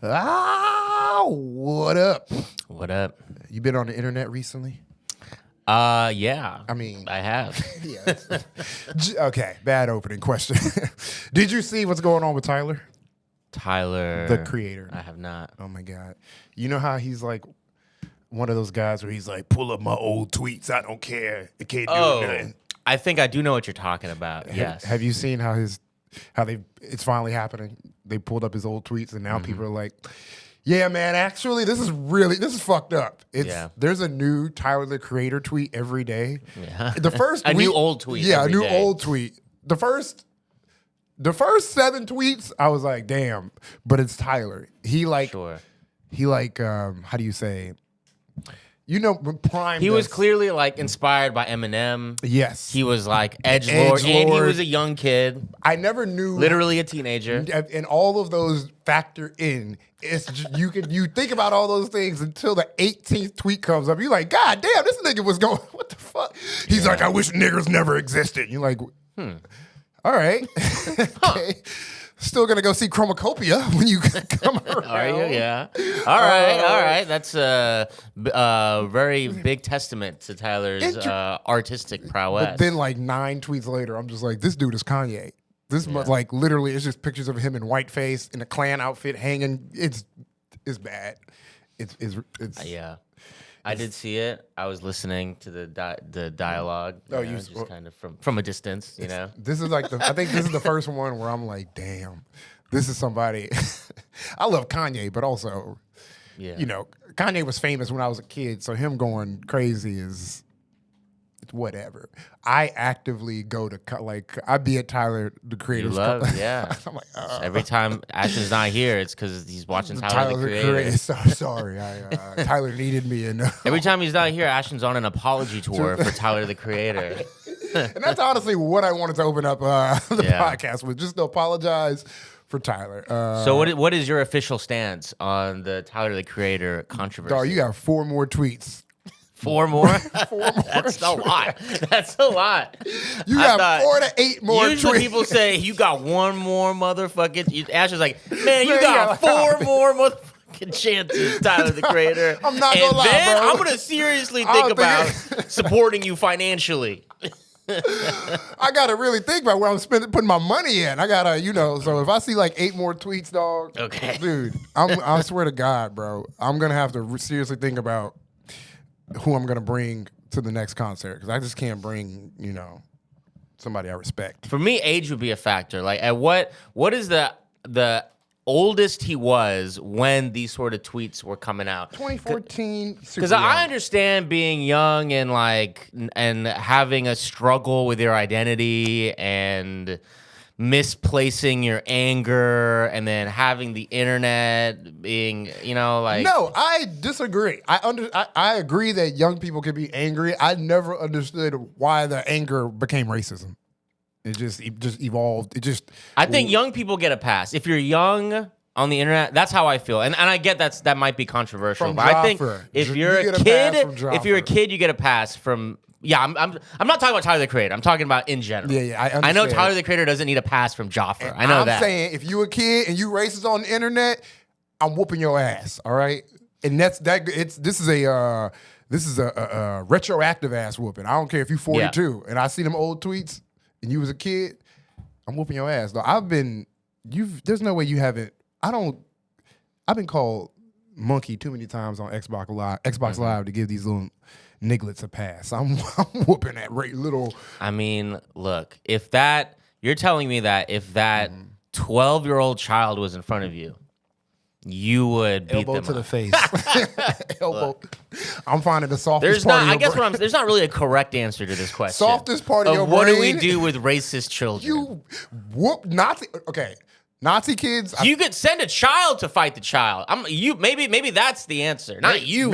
What up? What up? You been on the internet recently? Yeah. I mean, I have. yeah. Okay, bad opening question. Did you see what's going on with Tyler, Tyler, the creator? I have not. Oh my God. You know how he's like one of those guys where he's like, pull up my old tweets. I don't care. It can't do nothing. I think I do know what you're talking about. Yes. Have you seen how it's finally happening? They pulled up his old tweets and now people are like, yeah, man, actually, this is fucked up. There's a new Tyler, the Creator tweet every day. Yeah. The first new old tweet. Yeah, every a new day. old tweet. The first 7 tweets, I was like, damn. But it's Tyler. How do you say? You know, Prime. He was clearly like inspired by Eminem. Yes. He was like edgelord, and he was a young kid. I never knew. Literally a teenager. And all of those factor in. It's just, you think about all those things until the 18th tweet comes up. You're like, God damn, this nigga was going, what the fuck? He's like, I wish niggers never existed. You're like, all right. Okay. Still gonna go see Chromacopia when you come around. Are you? Yeah. All right. That's a very big testament to Tyler's artistic prowess. But then, like 9 tweets later, I'm just like, this dude is Kanye. This like literally, it's just pictures of him in whiteface in a Klan outfit hanging. It's bad. It's yeah. I did see it. I was listening to the dialogue. Just kind of from a distance, you know. This is like I think this is the first one where I'm like, damn, this is somebody. I love Kanye, but also, you know, Kanye was famous when I was a kid, so him going crazy is whatever. I actively go to I be at Tyler, the Creator's. I'm like, every time Ashton's not here, it's because he's watching Tyler the Creator. Sorry, Tyler needed me enough. Every time he's not here, Ashton's on an apology tour for Tyler the Creator. And that's honestly what I wanted to open up the podcast with, just to apologize for Tyler. So what is your official stance on the Tyler the Creator controversy? Dog, you got 4 more tweets. 4 more? 4 more. That's a lot. That's a lot. You got 4 to 8 more usually tweets. People say, you got 1 more motherfucking... Ash is like, man, you got 4 more motherfucking chances, Tyler the Creator. I'm not gonna lie, then bro. I'm going to seriously think about supporting you financially. I got to really think about where I'm putting my money in. I got to, so if I see like 8 more tweets, dog. Okay. Dude, I swear to God, bro, I'm going to have to seriously think about who I'm going to bring to the next concert, because I just can't bring, somebody I respect. For me, age would be a factor. Like, at what is the oldest he was when these sort of tweets were coming out? 2014. Because I understand being young and having a struggle with your identity and misplacing your anger, and then having the internet being, No, I disagree. I agree that young people can be angry. I never understood why the anger became racism. It just evolved. I think young people get a pass. If you're young on the internet, that's how I feel. And I get that might be controversial, but I think if you're a kid, you get a pass from. Yeah, I'm not talking about Tyler the Creator. I'm talking about in general. Yeah, I know Tyler the Creator doesn't need a pass from Joffer. I know that. I'm saying, if you a kid and you racist on the internet, I'm whooping your ass. All right, and this is a retroactive ass whooping. I don't care if you 42 and I see them old tweets and you was a kid, I'm whooping your ass. Though there's no way you haven't. I've been called monkey too many times on Xbox Live to give these little nigglets a pass. I'm whooping that little. I mean, look, you're telling me that if that 12-year-old child was in front of you, you would beat elbow them to up. The face. Elbow. I'm finding the softest part. There's not really a correct answer to this question. Softest part of your brain. What do we do with racist children? You whoop Nazi. Okay. Nazi kids. You could send a child to fight the child. Maybe that's the answer. Not you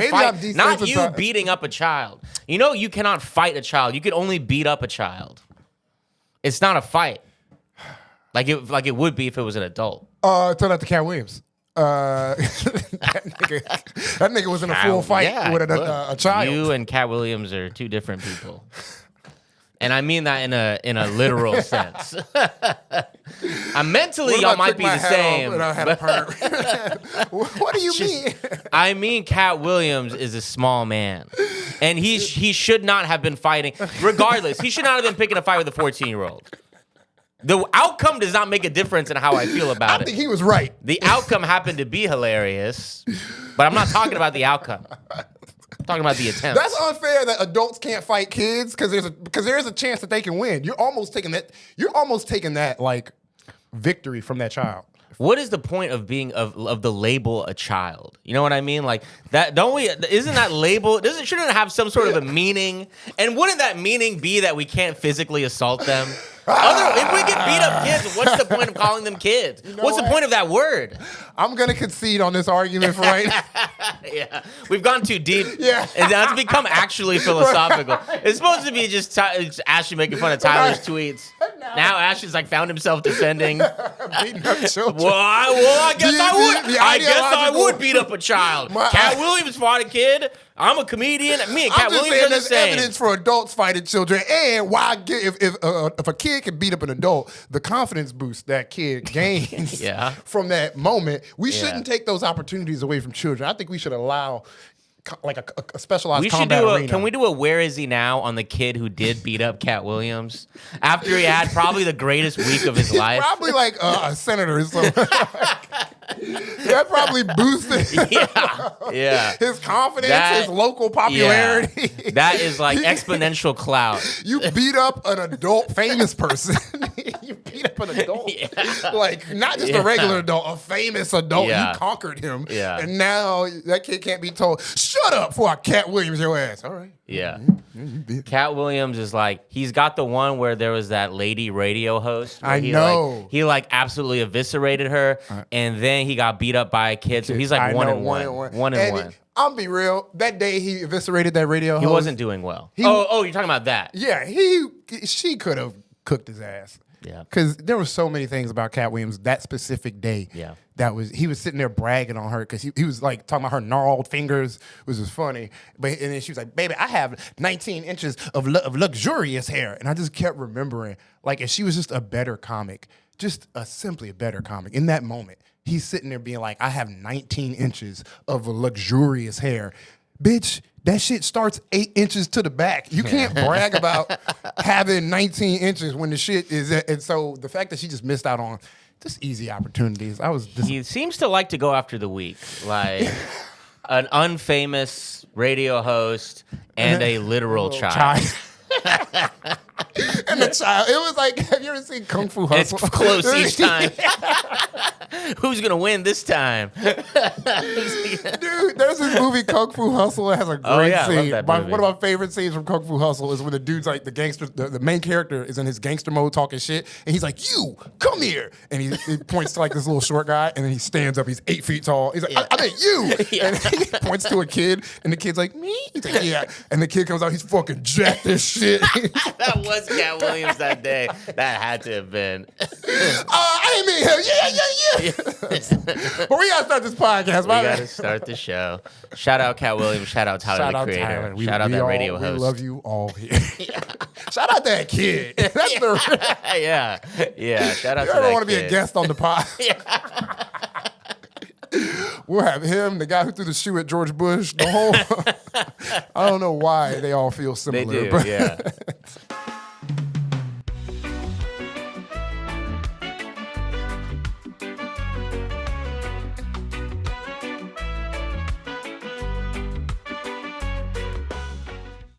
beating up a child. You cannot fight a child. You could only beat up a child. It's not a fight. Like it would be if it was an adult. Turn out to Cat Williams. That nigga was in a full fight with a child. You and Cat Williams are 2 different people. And I mean that in a literal sense. Mentally, y'all might be the same. And I had a perm. What do you mean? I mean, Cat Williams is a small man. And he should not have been fighting. Regardless, he should not have been picking a fight with a 14-year-old. The outcome does not make a difference in how I feel about it. I think he was right. The outcome happened to be hilarious, but I'm not talking about the outcome. I'm talking about the attempt. That's unfair that adults can't fight kids because there is a chance that they can win. You're almost taking that like victory from that child. What is the point of being of the label a child? You know what I mean? Like that, don't we? Isn't that label? Shouldn't it have some sort of a meaning? And wouldn't that meaning be that we can't physically assault them? If we get beat up kids, what's the point of calling them kids? What's the point of that word? I'm gonna concede on this argument for right now. Yeah, we've gone too deep. Yeah, and that's become actually philosophical. It's supposed to be just Ashley making fun of Tyler's tweets. Now Ashley's like found himself defending. Beating up children. Well, I guess I would. I guess I would beat up a child. Cat Williams fought a kid. I'm a comedian. Me and Cat Williams are the same. There's evidence for adults fighting children, and if a kid can beat up an adult, the confidence boost that kid gains from that moment, we shouldn't take those opportunities away from children. I think we should allow like a specialized combat arena. Can we do a Where Is He Now on the kid who did beat up Cat Williams after he had probably the greatest week of his life? Probably like a senator. So that probably boosted his confidence, his local popularity. Yeah. That is like exponential clout. You beat up an adult famous person. You beat up an adult. Like not just a regular adult, a famous adult. You conquered him. And now that kid can't be told, shut up before I Cat Williams your ass. All right. Yeah. Cat Williams is like, he's got the one where there was that lady radio host. He absolutely eviscerated her, and then he got beat up by a kid. So he's like 1-1. I'll be real. That day he eviscerated that radio host. He wasn't doing well. You're talking about that. Yeah, she could have cooked his ass. Yeah. Because there were so many things about Cat Williams that specific day. Yeah. He was sitting there bragging on her because he was like talking about her gnarled fingers, which was funny. And then she was like, baby, I have 19 inches of luxurious hair. And I just kept remembering, like, if she was just a better comic, simply a better comic in that moment, he's sitting there being like, I have 19 inches of luxurious hair. Bitch, that shit starts 8 inches to the back. You can't brag about having 19 inches when the shit is. And so the fact that she just missed out on just easy opportunities. He seems to like to go after the weak, like an unfamous radio host and a literal child. And the child, it was like, have you ever seen Kung Fu Hustle? It's close each time. Who's gonna win this time? Dude, there's this movie Kung Fu Hustle. It has a great scene. One of my favorite scenes from Kung Fu Hustle is when the dude's like the main character is in his gangster mode talking shit, and he's like, "You come here," and he points to like this little short guy, and then he stands up. He's 8 feet tall. He's like, "I meant you," and he points to a kid, and the kid's like, "Me?" He's like, "Yeah," and the kid comes out. He's fucking jacked as shit. That was Cat Williams that day. That had to have been. I didn't mean him. Yeah. But we gotta start this podcast. We gotta start the show. Shout out Cat Williams. Shout out Tyler, the creator. Shout out that radio host. We love you all here. Shout out that kid. That's the yeah. Shout out to that kid. You ever want to be a guest on the pod? We'll have him, the guy who threw the shoe at George Bush, the whole. I don't know why they all feel similar. They do, but yeah.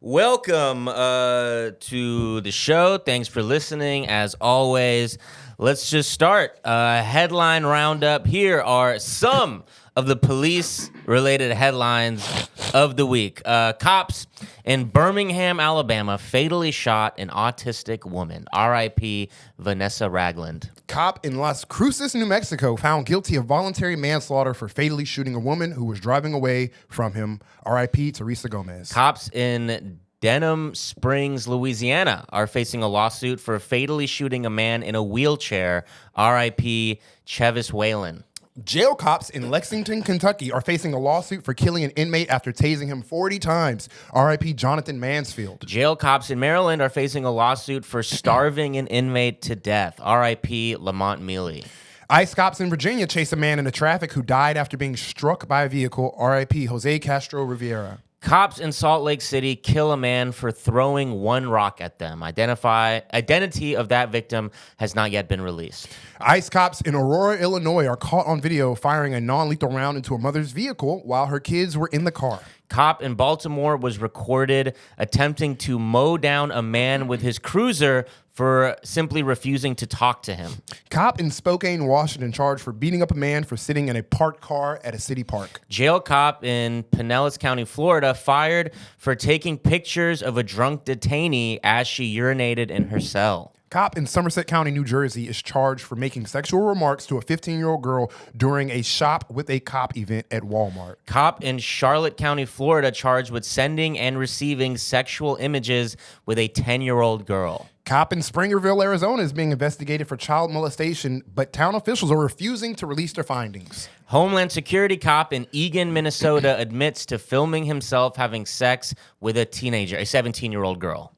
Welcome to the show. Thanks for listening. As always, let's just start. Headline roundup. Here are some of the police-related headlines of the week. Cops in Birmingham, Alabama, fatally shot an autistic woman. R.I.P. Vanessa Ragland. Cop in Las Cruces, New Mexico, found guilty of voluntary manslaughter for fatally shooting a woman who was driving away from him. R.I.P. Teresa Gomez. Cops in Denham Springs, Louisiana, are facing a lawsuit for fatally shooting a man in a wheelchair. R.I.P. Chevis Whalen. Jail cops in Lexington, Kentucky are facing a lawsuit for killing an inmate after tasing him 40 times. R.I.P. Jonathan Mansfield. Jail cops in Maryland are facing a lawsuit for starving an inmate to death. R.I.P. Lamont Mealy. ICE cops in Virginia chase a man into traffic who died after being struck by a vehicle. R.I.P. Jose Castro Rivera. Cops in Salt Lake City kill a man for throwing one rock at them. Identity of that victim has not yet been released. ICE cops in Aurora, Illinois are caught on video firing a non-lethal round into a mother's vehicle while her kids were in the car. Cop in Baltimore was recorded attempting to mow down a man with his cruiser for simply refusing to talk to him. Cop in Spokane, Washington, charged for beating up a man for sitting in a parked car at a city park. Jail cop in Pinellas County, Florida, fired for taking pictures of a drunk detainee as she urinated in her cell. Cop in Somerset County, New Jersey, is charged for making sexual remarks to a 15-year-old girl during a shop with a cop event at Walmart. Cop in Charlotte County, Florida, charged with sending and receiving sexual images with a 10-year-old girl. Cop in Springerville, Arizona, is being investigated for child molestation, but town officials are refusing to release their findings. Homeland Security cop in Eagan, Minnesota, admits to filming himself having sex with a teenager, a 17-year-old girl.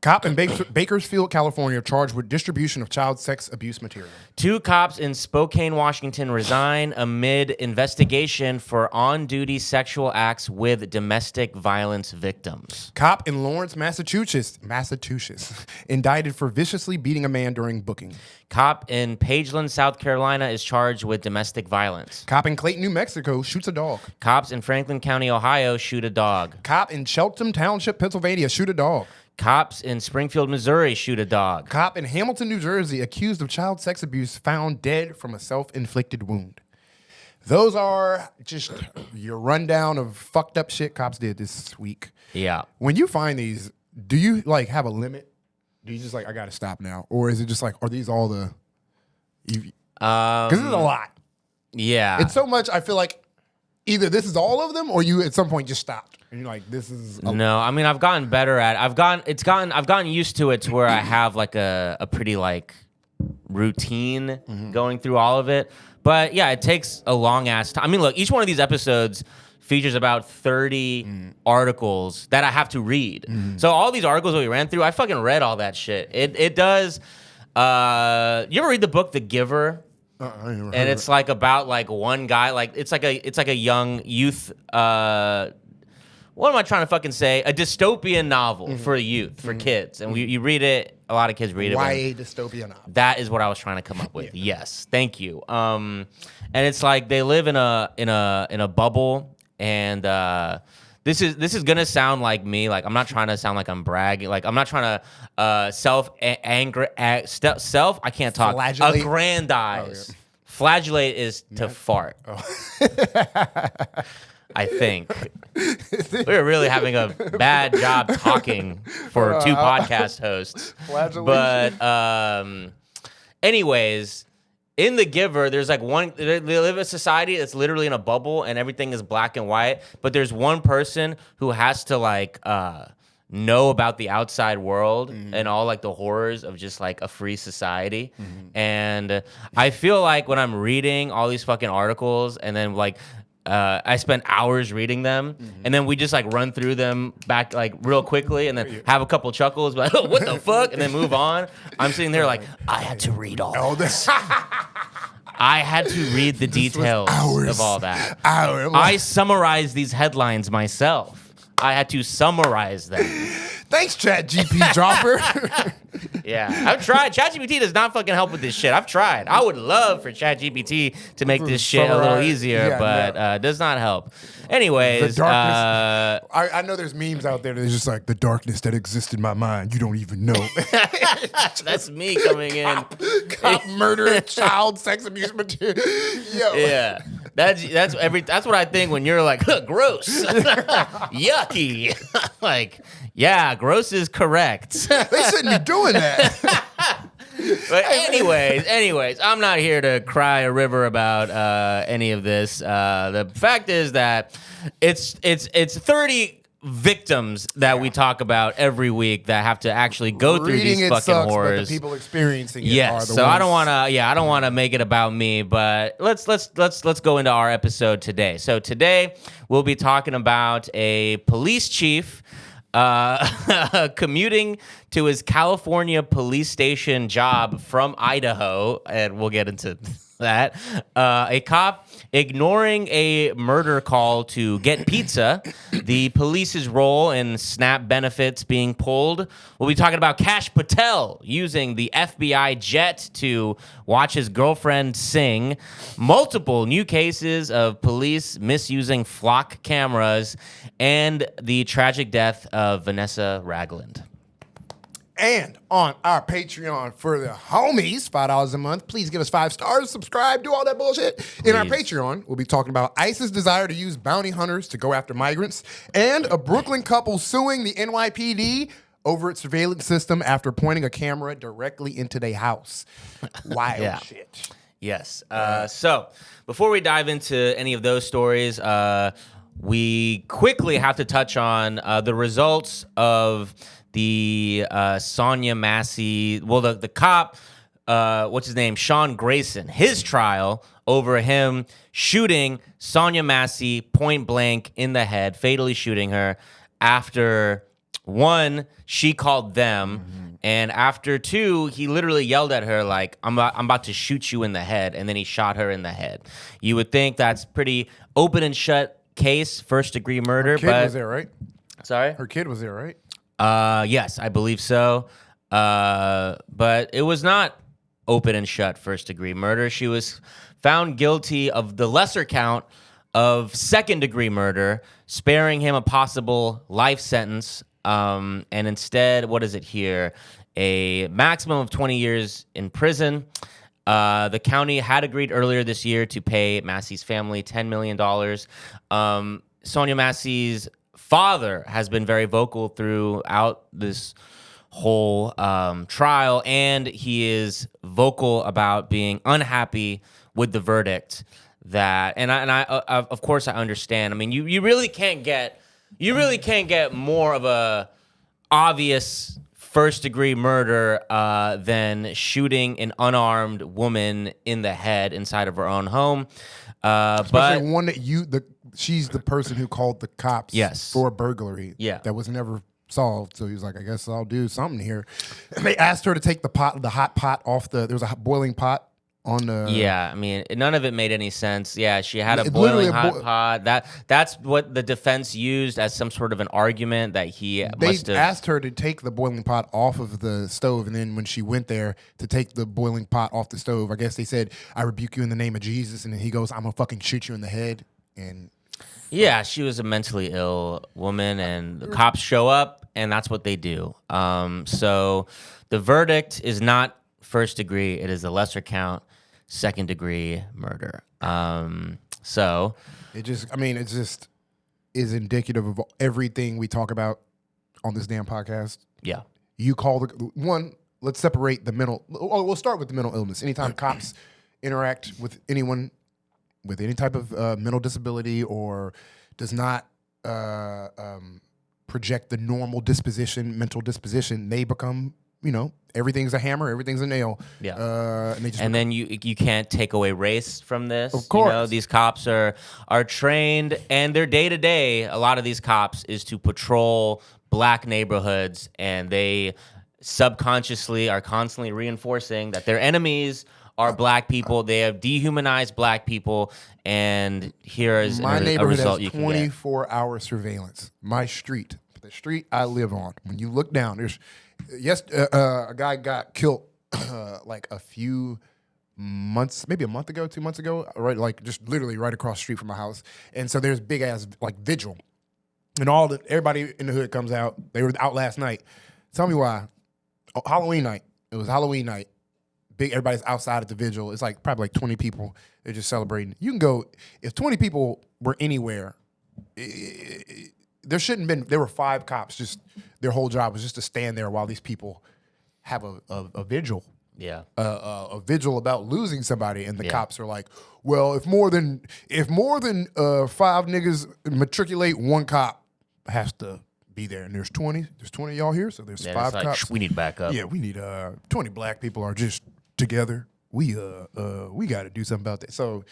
Cop in Bakersfield, California, charged with distribution of child sex abuse material. 2 cops in Spokane, Washington, resign amid investigation for on-duty sexual acts with domestic violence victims. Cop in Lawrence, Massachusetts, indicted for viciously beating a man during booking. Cop in Pageland, South Carolina, is charged with domestic violence. Cop in Clayton, New Mexico, shoots a dog. Cops in Franklin County, Ohio, shoot a dog. Cop in Cheltenham Township, Pennsylvania, shoot a dog. Cops in Springfield, Missouri, shoot a dog. Cop in Hamilton, New Jersey, accused of child sex abuse, found dead from a self-inflicted wound. Those are just your rundown of fucked up shit cops did this week. Yeah. When you find these, do you like have a limit? Do you just like, I gotta stop now? Or is it just like, are these all the... Because it's a lot. Yeah. It's so much, I feel like either this is all of them or you at some point just stopped. And you're like, this is... No, I mean, I've gotten better at it. I've gotten used to it to where I have like a pretty like routine going through all of it. But yeah, it takes a long ass time. I mean, look, each one of these episodes features about 30 articles that I have to read. So all these articles that we ran through, I fucking read all that shit. It does... you ever read the book The Giver? And it's like about like one guy, like it's like a young youth. What am I trying to fucking say? A dystopian novel for youth, for kids, and you read it. A lot of kids read it. YA dystopian novel. That is what I was trying to come up with. Yeah. Yes, thank you. And it's like they live in a bubble, and this is gonna sound like me. Like I'm not trying to sound like I'm bragging. Like I'm not trying to self. I can't talk. Flagellate. Aggrandize. Oh, yeah. Flagellate is to fart. Oh. I think we're really having a bad job talking for 2 podcast hosts. But anyways, in The Giver, there's like they live in a society that's literally in a bubble and everything is black and white. But there's one person who has to like know about the outside world and all like the horrors of just like a free society. And I feel like when I'm reading all these fucking articles and then like I spend hours reading them, and then we just like run through them back like real quickly, and then have a couple chuckles, like oh, what the fuck, and then move on. I'm sitting there like I had to read all this. I had to read the details of all that. I summarized these headlines myself. I had to summarize them. Thanks, ChatGPT dropper. Yeah, I've tried. ChatGPT does not fucking help with this shit. I've tried. I would love for ChatGPT to make this shit a little easier, but it does not help. Anyways, the darkness. I know there's memes out there that's just like the darkness that exists in my mind. You don't even know. That's me coming in. Cop murder, child sex abuse material. Yo. Yeah. That's what I think when you're like, gross, yucky. Like, yeah, gross is correct. They shouldn't be doing that. But anyways, I'm not here to cry a river about any of this. The fact is that it's 30 victims that we talk about every week that have to actually go through these fucking sucks, horrors. But the people experiencing it yes, are the so ones. I don't want to make it about me, but let's go into our episode today. So today we'll be talking about a police chief commuting to his California police station job from Idaho, and we'll get into that. A cop ignoring a murder call to get pizza, the police's role in SNAP benefits being pulled. We'll be talking about Kash Patel using the FBI jet to watch his girlfriend sing, multiple new cases of police misusing flock cameras, and the tragic death of Vanessa Ragland. And on our Patreon for the homies, $5 a month. Please give us 5 stars, subscribe, do all that bullshit. In our Patreon, we'll be talking about ICE's desire to use bounty hunters to go after migrants, and a Brooklyn couple suing the NYPD over its surveillance system after pointing a camera directly into their house. Wild shit. Yes. So before we dive into any of those stories, we quickly have to touch on the results of the Sonia Massey, the cop, what's his name, Sean Grayson, his trial over him shooting Sonia Massey point blank in the head, fatally shooting her after, 1, she called them, and after 2, he literally yelled at her like, I'm about to shoot you in the head, and then he shot her in the head. You would think that's pretty open and shut case, first-degree murder. Her kid was there, right? Sorry? Her kid was there, right? Yes, I believe so. But it was not open and shut first-degree murder. She was found guilty of the lesser count of second-degree murder, sparing him a possible life sentence. And instead, what is it here? A maximum of 20 years in prison. The county had agreed earlier this year to pay Massey's family $10 million. Sonia Massey's father has been very vocal throughout this whole trial, and he is vocal about being unhappy with the verdict. And I of course I understand. I mean, you really can't get more of a obvious first-degree murder than shooting an unarmed woman in the head inside of her own home. Especially one that she's the person who called the cops for a burglary that was never solved. So he was like, I guess I'll do something here. And they asked her to take the hot pot off there was a boiling pot on the... Yeah, I mean, none of it made any sense. Yeah, she had a boiling hot pot. That's what the defense used as some sort of an argument that they asked her to take the boiling pot off of the stove, and then when she went there to take the boiling pot off the stove, I guess they said, I rebuke you in the name of Jesus, and then he goes, I'm gonna fucking shoot you in the head. And yeah, she was a mentally ill woman, and the cops show up, and that's what they do. So the verdict is not first degree; it is a lesser count, second degree murder. So it just is indicative of everything we talk about on this damn podcast. Yeah, you call the one. Let's separate the mental. Oh, we'll start with the mental illness. Anytime cops interact with anyone with any type of mental disability or does not project the normal mental disposition, they become, everything's a hammer, everything's a nail. Yeah. And then you can't take away race from this. Of course. These cops are trained, and their day-to-day, a lot of these cops, is to patrol black neighborhoods, and they subconsciously are constantly reinforcing that their enemies are black people. They have dehumanized black people, and here is my a neighborhood result has you can get. 24-hour surveillance. My street, the street I live on, when you look down, there's a guy got killed like a few months, maybe a month ago, 2 months ago, right? Like just literally right across the street from my house. And so there's big ass like vigil, and everybody in the hood comes out. They were out last night. Tell me why. Halloween night. It was Halloween night. Everybody's outside at the vigil. It's like probably like 20 people. They're just celebrating. You can go, if 20 people were anywhere, there shouldn't been, there were 5 cops, just their whole job was just to stand there while these people have a vigil. Yeah. A vigil about losing somebody, and the cops are like, well, if more than 5 niggas matriculate, 1 cop has to be there. And there's 20 of y'all here, so there's 5 cops. We need backup. Yeah, we need 20 black people are just together. We got to do something about that. So,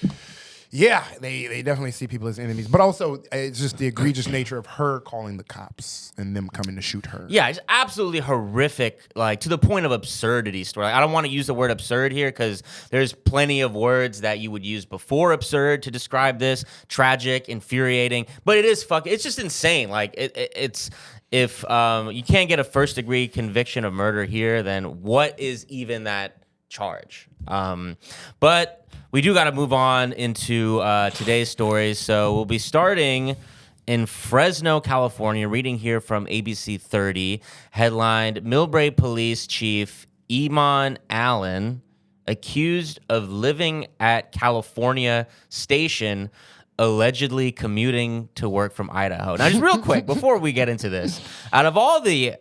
yeah, they definitely see people as enemies. But also, it's just the egregious nature of her calling the cops and them coming to shoot her. Yeah, it's absolutely horrific, like to the point of absurdity story. I don't want to use the word absurd here because there's plenty of words that you would use before absurd to describe this. Tragic, infuriating, but it is it's just insane. Like it's if you can't get a first-degree conviction of murder here, then what is even that charge? But we do got to move on into today's stories. So we'll be starting in Fresno, California, reading here from ABC 30, headlined, Millbrae Police Chief Iman Allen accused of living at California Station, allegedly commuting to work from Idaho. Now, just real quick, before we get into this, out of all the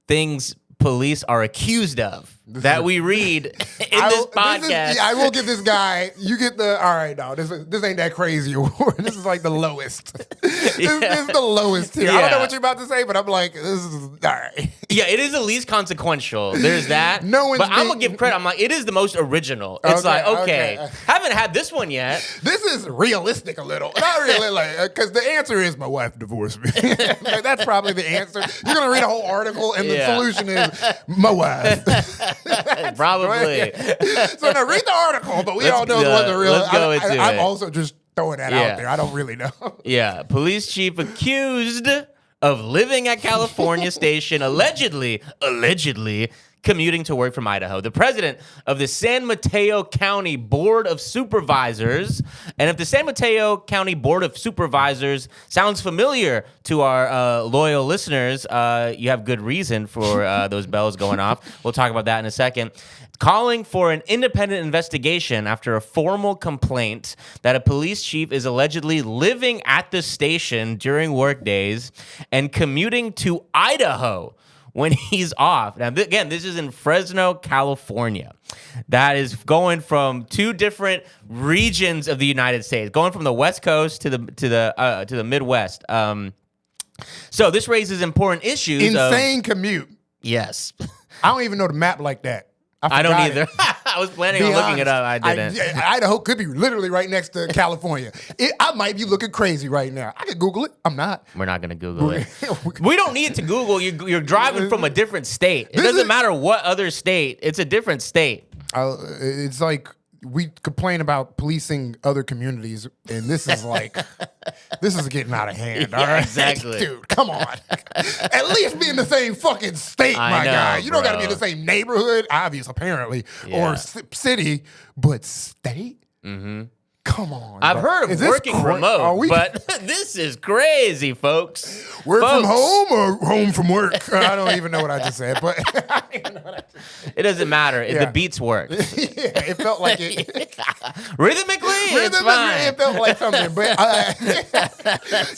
things police are accused of that we read in this podcast. I will give this guy, you get the, all right, no, this ain't that crazy award. This is like the lowest. This is the lowest here. I don't know what you're about to say, but I'm like, this is, all right. Yeah, it is the least consequential. There's that. But I'm going to give credit. I'm like, it is the most original. It's okay. Haven't had this one yet. This is realistic a little. Not really, like, because the answer is my wife divorced me. Like, that's probably the answer. You're going to read a whole article, and the solution is my wife. Probably. So now read the article, but we all know what the real. Let's go into it. I'm also just throwing that out there. I don't really know. Yeah, police chief accused of living at California Station, allegedly commuting to work from Idaho. The president of the San Mateo County Board of Supervisors, and if the San Mateo County Board of Supervisors sounds familiar to our loyal listeners, you have good reason for those bells going off. We'll talk about that in a second. Calling for an independent investigation after a formal complaint that a police chief is allegedly living at the station during work days and commuting to Idaho when he's off. Now, again, this is in Fresno, California. That is going from 2 different regions of the United States, going from the West Coast to the Midwest. So this raises important issues. Insane commute. Yes. I don't even know the map like that. I don't either. I was planning on looking it up. I didn't. Idaho could be literally right next to California. I might be looking crazy right now. I could Google it. I'm not. We're not going to Google it. We don't need to Google. You're driving from a different state. It doesn't matter what other state. It's a different state. It's like we complain about policing other communities, and this is like, this is getting out of hand. All right, exactly, dude. Come on, at least be in the same fucking state, my guy. You don't got to be in the same neighborhood, apparently, or city, but state. Mm-hmm. Come on. I've heard of working remote, but this is crazy, folks. Work from home or home from work? I don't even know what I just said, but it doesn't matter. The beats work. Yeah, it felt like it. Rhythmically, it's fine. It felt like something, but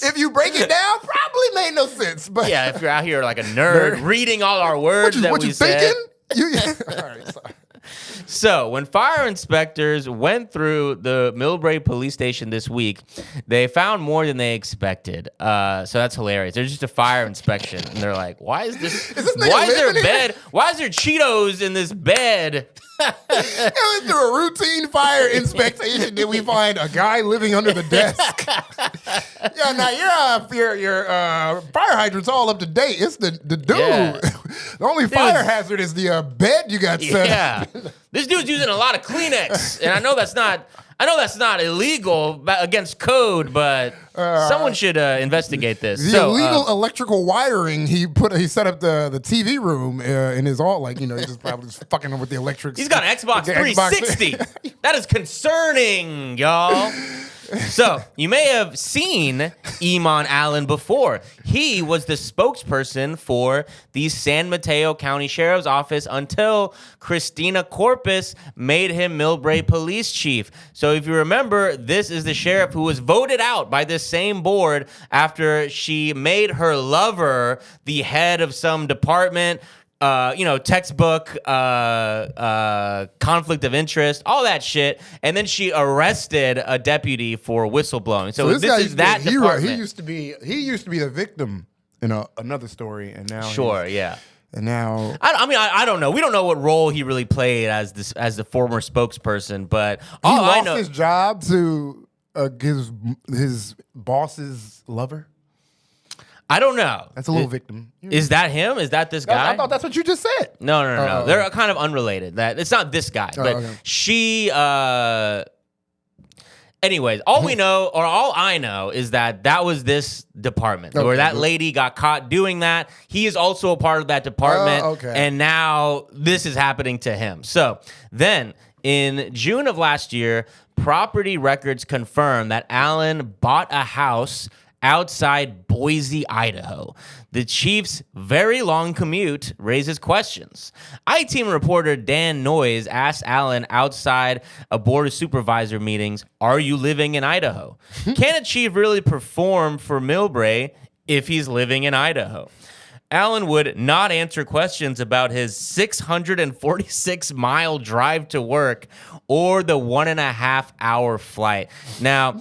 if you break it down, probably made no sense. But yeah, if you're out here like a nerd reading all our words that we said. All right, sorry. So, when fire inspectors went through the Millbrae police station this week, they found more than they expected. So that's hilarious. There's just a fire inspection, and they're like, "Why is this? Why is there a bed? Why is there Cheetos in this bed?" It was through a routine fire inspection that we find a guy living under the desk. Yeah, now your fire hydrant's all up to date. It's the dude. Yeah. The only fire hazard is the bed you got set up. This dude's using a lot of Kleenex, and I know that's not illegal against code, but someone should investigate this. The illegal electrical wiring he set up the TV room in his he's just probably just fucking with the electrics. He's got an Xbox 360. That is concerning, y'all. So, you may have seen Iman Allen before. He was the spokesperson for the San Mateo County Sheriff's Office until Christina Corpus made him Millbrae Police Chief. So, if you remember, this is the sheriff who was voted out by this same board after she made her lover the head of some department. Textbook, conflict of interest, all that shit. And then she arrested a deputy for whistleblowing. So this is that department. He used to be the victim another story, and now And now, I don't know. We don't know what role he really played as the former spokesperson, but he lost his job to his boss's lover. I don't know. That's a little victim. Is that him? Is that this guy? I thought that's what you just said. No. They're kind of unrelated. It's not this guy, but okay. She. Anyways, all I know is that was this department where that lady got caught doing that. He is also a part of that department, and now this is happening to him. So then, in June of last year, property records confirm that Allen bought a house outside Boise, Idaho. The chief's very long commute raises questions. I-Team reporter Dan Noyes asked Allen outside a board of supervisor meetings, "Are you living in Idaho? Can a chief really perform for Millbrae if he's living in Idaho?" Allen would not answer questions about his 646-mile drive to work or the 1.5-hour flight. Now,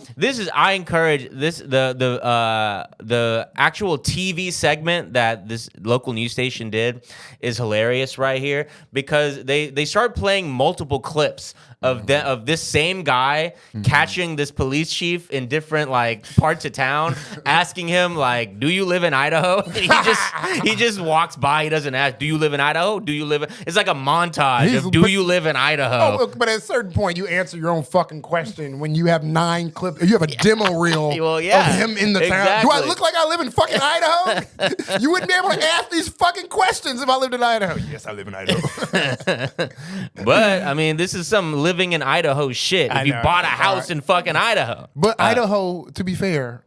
I encourage this the actual TV segment that this local news station did is hilarious right here because they start playing multiple clips of this same guy catching this police chief in different parts of town, asking him do you live in Idaho? He just walks by. He doesn't ask, "Do you live in Idaho? Do you live?" It's like a montage of "Do you live in Idaho?" Oh, but at a certain point, you answer your own fucking question when you have 9 clips. You have a demo reel of him in the town. Do I look like I live in fucking Idaho? You wouldn't be able to ask these fucking questions if I lived in Idaho. Yes, I live in Idaho. But this is some living in Idaho shit. If you bought a house in fucking Idaho. But Idaho, to be fair,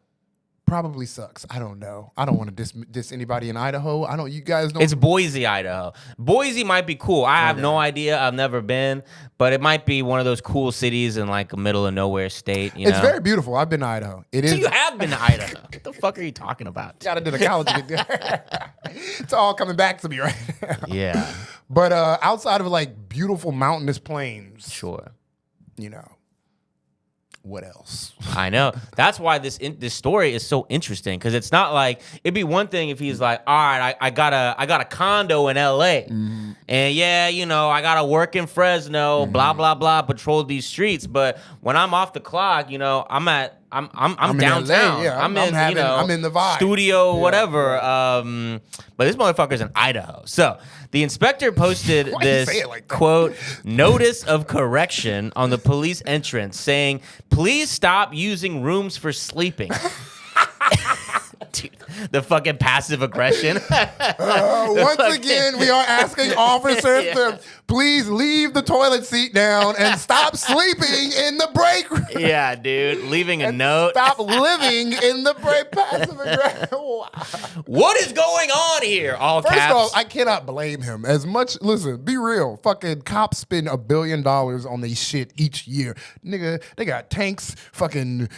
probably sucks. I don't know. I don't want to diss anybody in Idaho. You guys know. It's Boise, Idaho. Boise might be cool. I have no idea. I've never been, but it might be one of those cool cities in a middle of nowhere state. It's very beautiful. I've been to Idaho. It is. So you have been to Idaho. What the fuck are you talking about? Got into the college. It's all coming back to me right now. Yeah. But outside of beautiful mountainous plains. Sure. What else? I know. That's why this story is so interesting because it's not it'd be one thing if he's all right, I got a condo in L.A. And I got to work in Fresno, blah blah blah, patrol these streets. But when I'm off the clock, I'm downtown. Yeah, I'm in the vibe. Studio, whatever. But this motherfucker's in Idaho. So the inspector posted this quote notice of correction on the police entrance saying, "Please stop using rooms for sleeping." Dude, the fucking passive aggression. Once again, we are asking officers to please leave the toilet seat down and stop sleeping in the break room. Yeah, dude. Leaving a note. Stop living in the break. Passive aggression. What is going on here? All First caps. off, I cannot blame him as much. Listen, be real. Fucking cops spend $1 billion on these shit each year. Nigga, they got tanks, fucking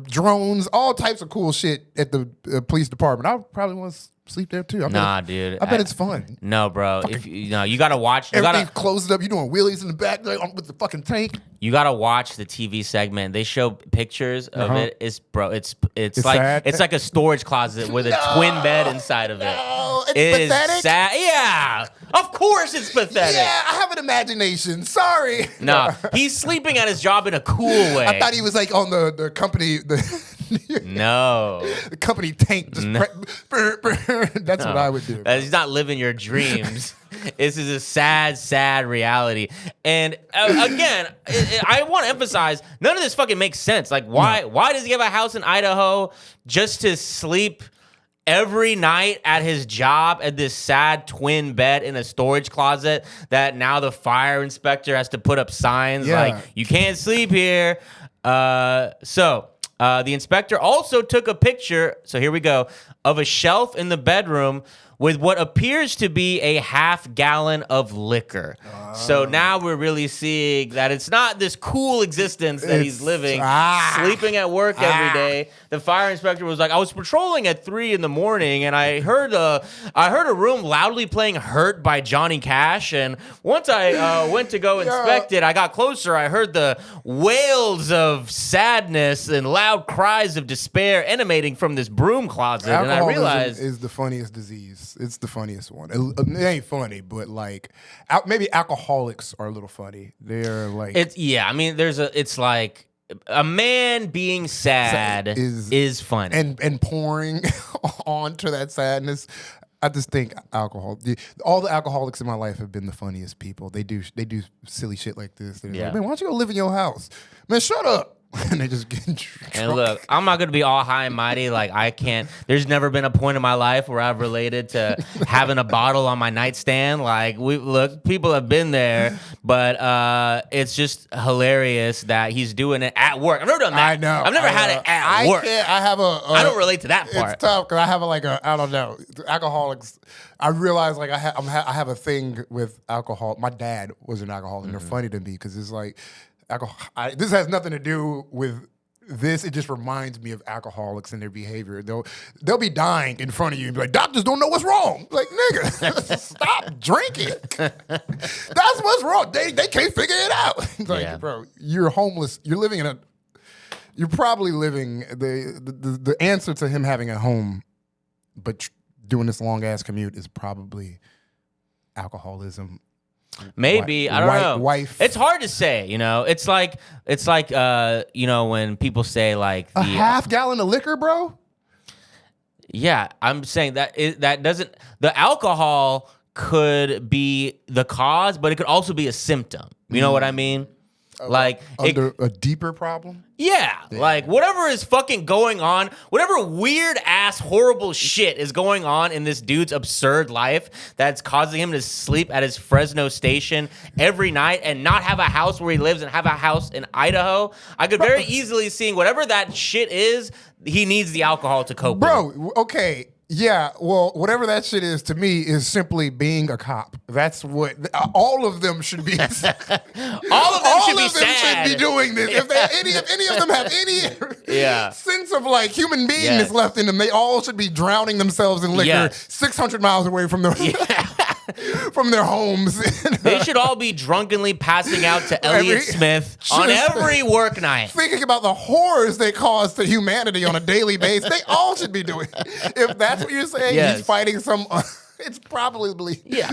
drones, all types of cool shit at the police department. I probably want to sleep there too. Dude. I bet it's fun. No, bro. If you gotta watch. Everything's closed up. You doing wheelies in the back with the fucking tank. You gotta watch the TV segment. They show pictures of it. It's sad. It's like a storage closet with a twin bed inside of it. No, it's pathetic. Sad. Yeah, of course it's pathetic. Yeah, I have an imagination. Sorry. No, he's sleeping at his job in a cool way. I thought he was on the company. No. The company tank. Just that's what I would do. He's not living your dreams. This is a sad, sad reality. And again, I want to emphasize, none of this fucking makes sense. Why does he have a house in Idaho just to sleep every night at his job at this sad twin bed in a storage closet that now the fire inspector has to put up signs you can't sleep here. The inspector also took a picture, so here we go, of a shelf in the bedroom with what appears to be a half gallon of liquor. So now we're really seeing that it's not this cool existence that he's living, sleeping at work every day. The fire inspector was like, I was patrolling at 3 a.m. and I heard a room loudly playing "Hurt" by Johnny Cash. And once I went to go inspect it, I got closer. I heard the wails of sadness and loud cries of despair emanating from this broom closet. And I realized is the funniest disease. It's the funniest one. It ain't funny, but like maybe alcoholics are a little funny. They're like it's like a man being sad is funny and pouring onto that sadness. I just think all the alcoholics in my life have been the funniest people. They do silly shit like this. They're like, man, why don't you go live in your house? Man, shut up. And they just get drunk. And look, I'm not going to be all high and mighty. Like, I can't. There's never been a point in my life where I've related to having a bottle on my nightstand. Like, people have been there, but it's just hilarious that he's doing it at work. I've never done that. I know. I've never had it at work. I don't relate to that part. It's tough because I have I don't know, alcoholics. I realize like I have a thing with alcohol. My dad was an alcoholic, and they're funny to me because it's like. This has nothing to do with this. It just reminds me of alcoholics and their behavior. They'll be dying in front of you and be like, doctors don't know what's wrong. Like, nigga, stop drinking. That's what's wrong. They can't figure it out. Like, bro, you're homeless. You're probably living the answer to him having a home, but doing this long ass commute is probably alcoholism. Maybe I don't know. Wife. It's hard to say. It's like when people say like a half gallon of liquor, bro. Yeah, I'm saying that doesn't. The alcohol could be the cause, but it could also be a symptom. You know what I mean? Like under a deeper problem? Yeah, like whatever is fucking going on, whatever weird ass horrible shit is going on in this dude's absurd life that's causing him to sleep at his Fresno station every night and not have a house where he lives and have a house in Idaho. I could very easily see whatever that shit is, he needs the alcohol to cope with. Bro, okay. Yeah, well, whatever that shit is to me is simply being a cop. That's what all of them should be. all of them should be doing this. If any of them have any sense of like human beingness left in them, they all should be drowning themselves in liquor 600 miles away from their from their homes. They should all be drunkenly passing out to Elliott Smith on every work night. Thinking about the horrors they cause to humanity on a daily basis. They all should be doing. If that's what you're saying, he's fighting some. It's probably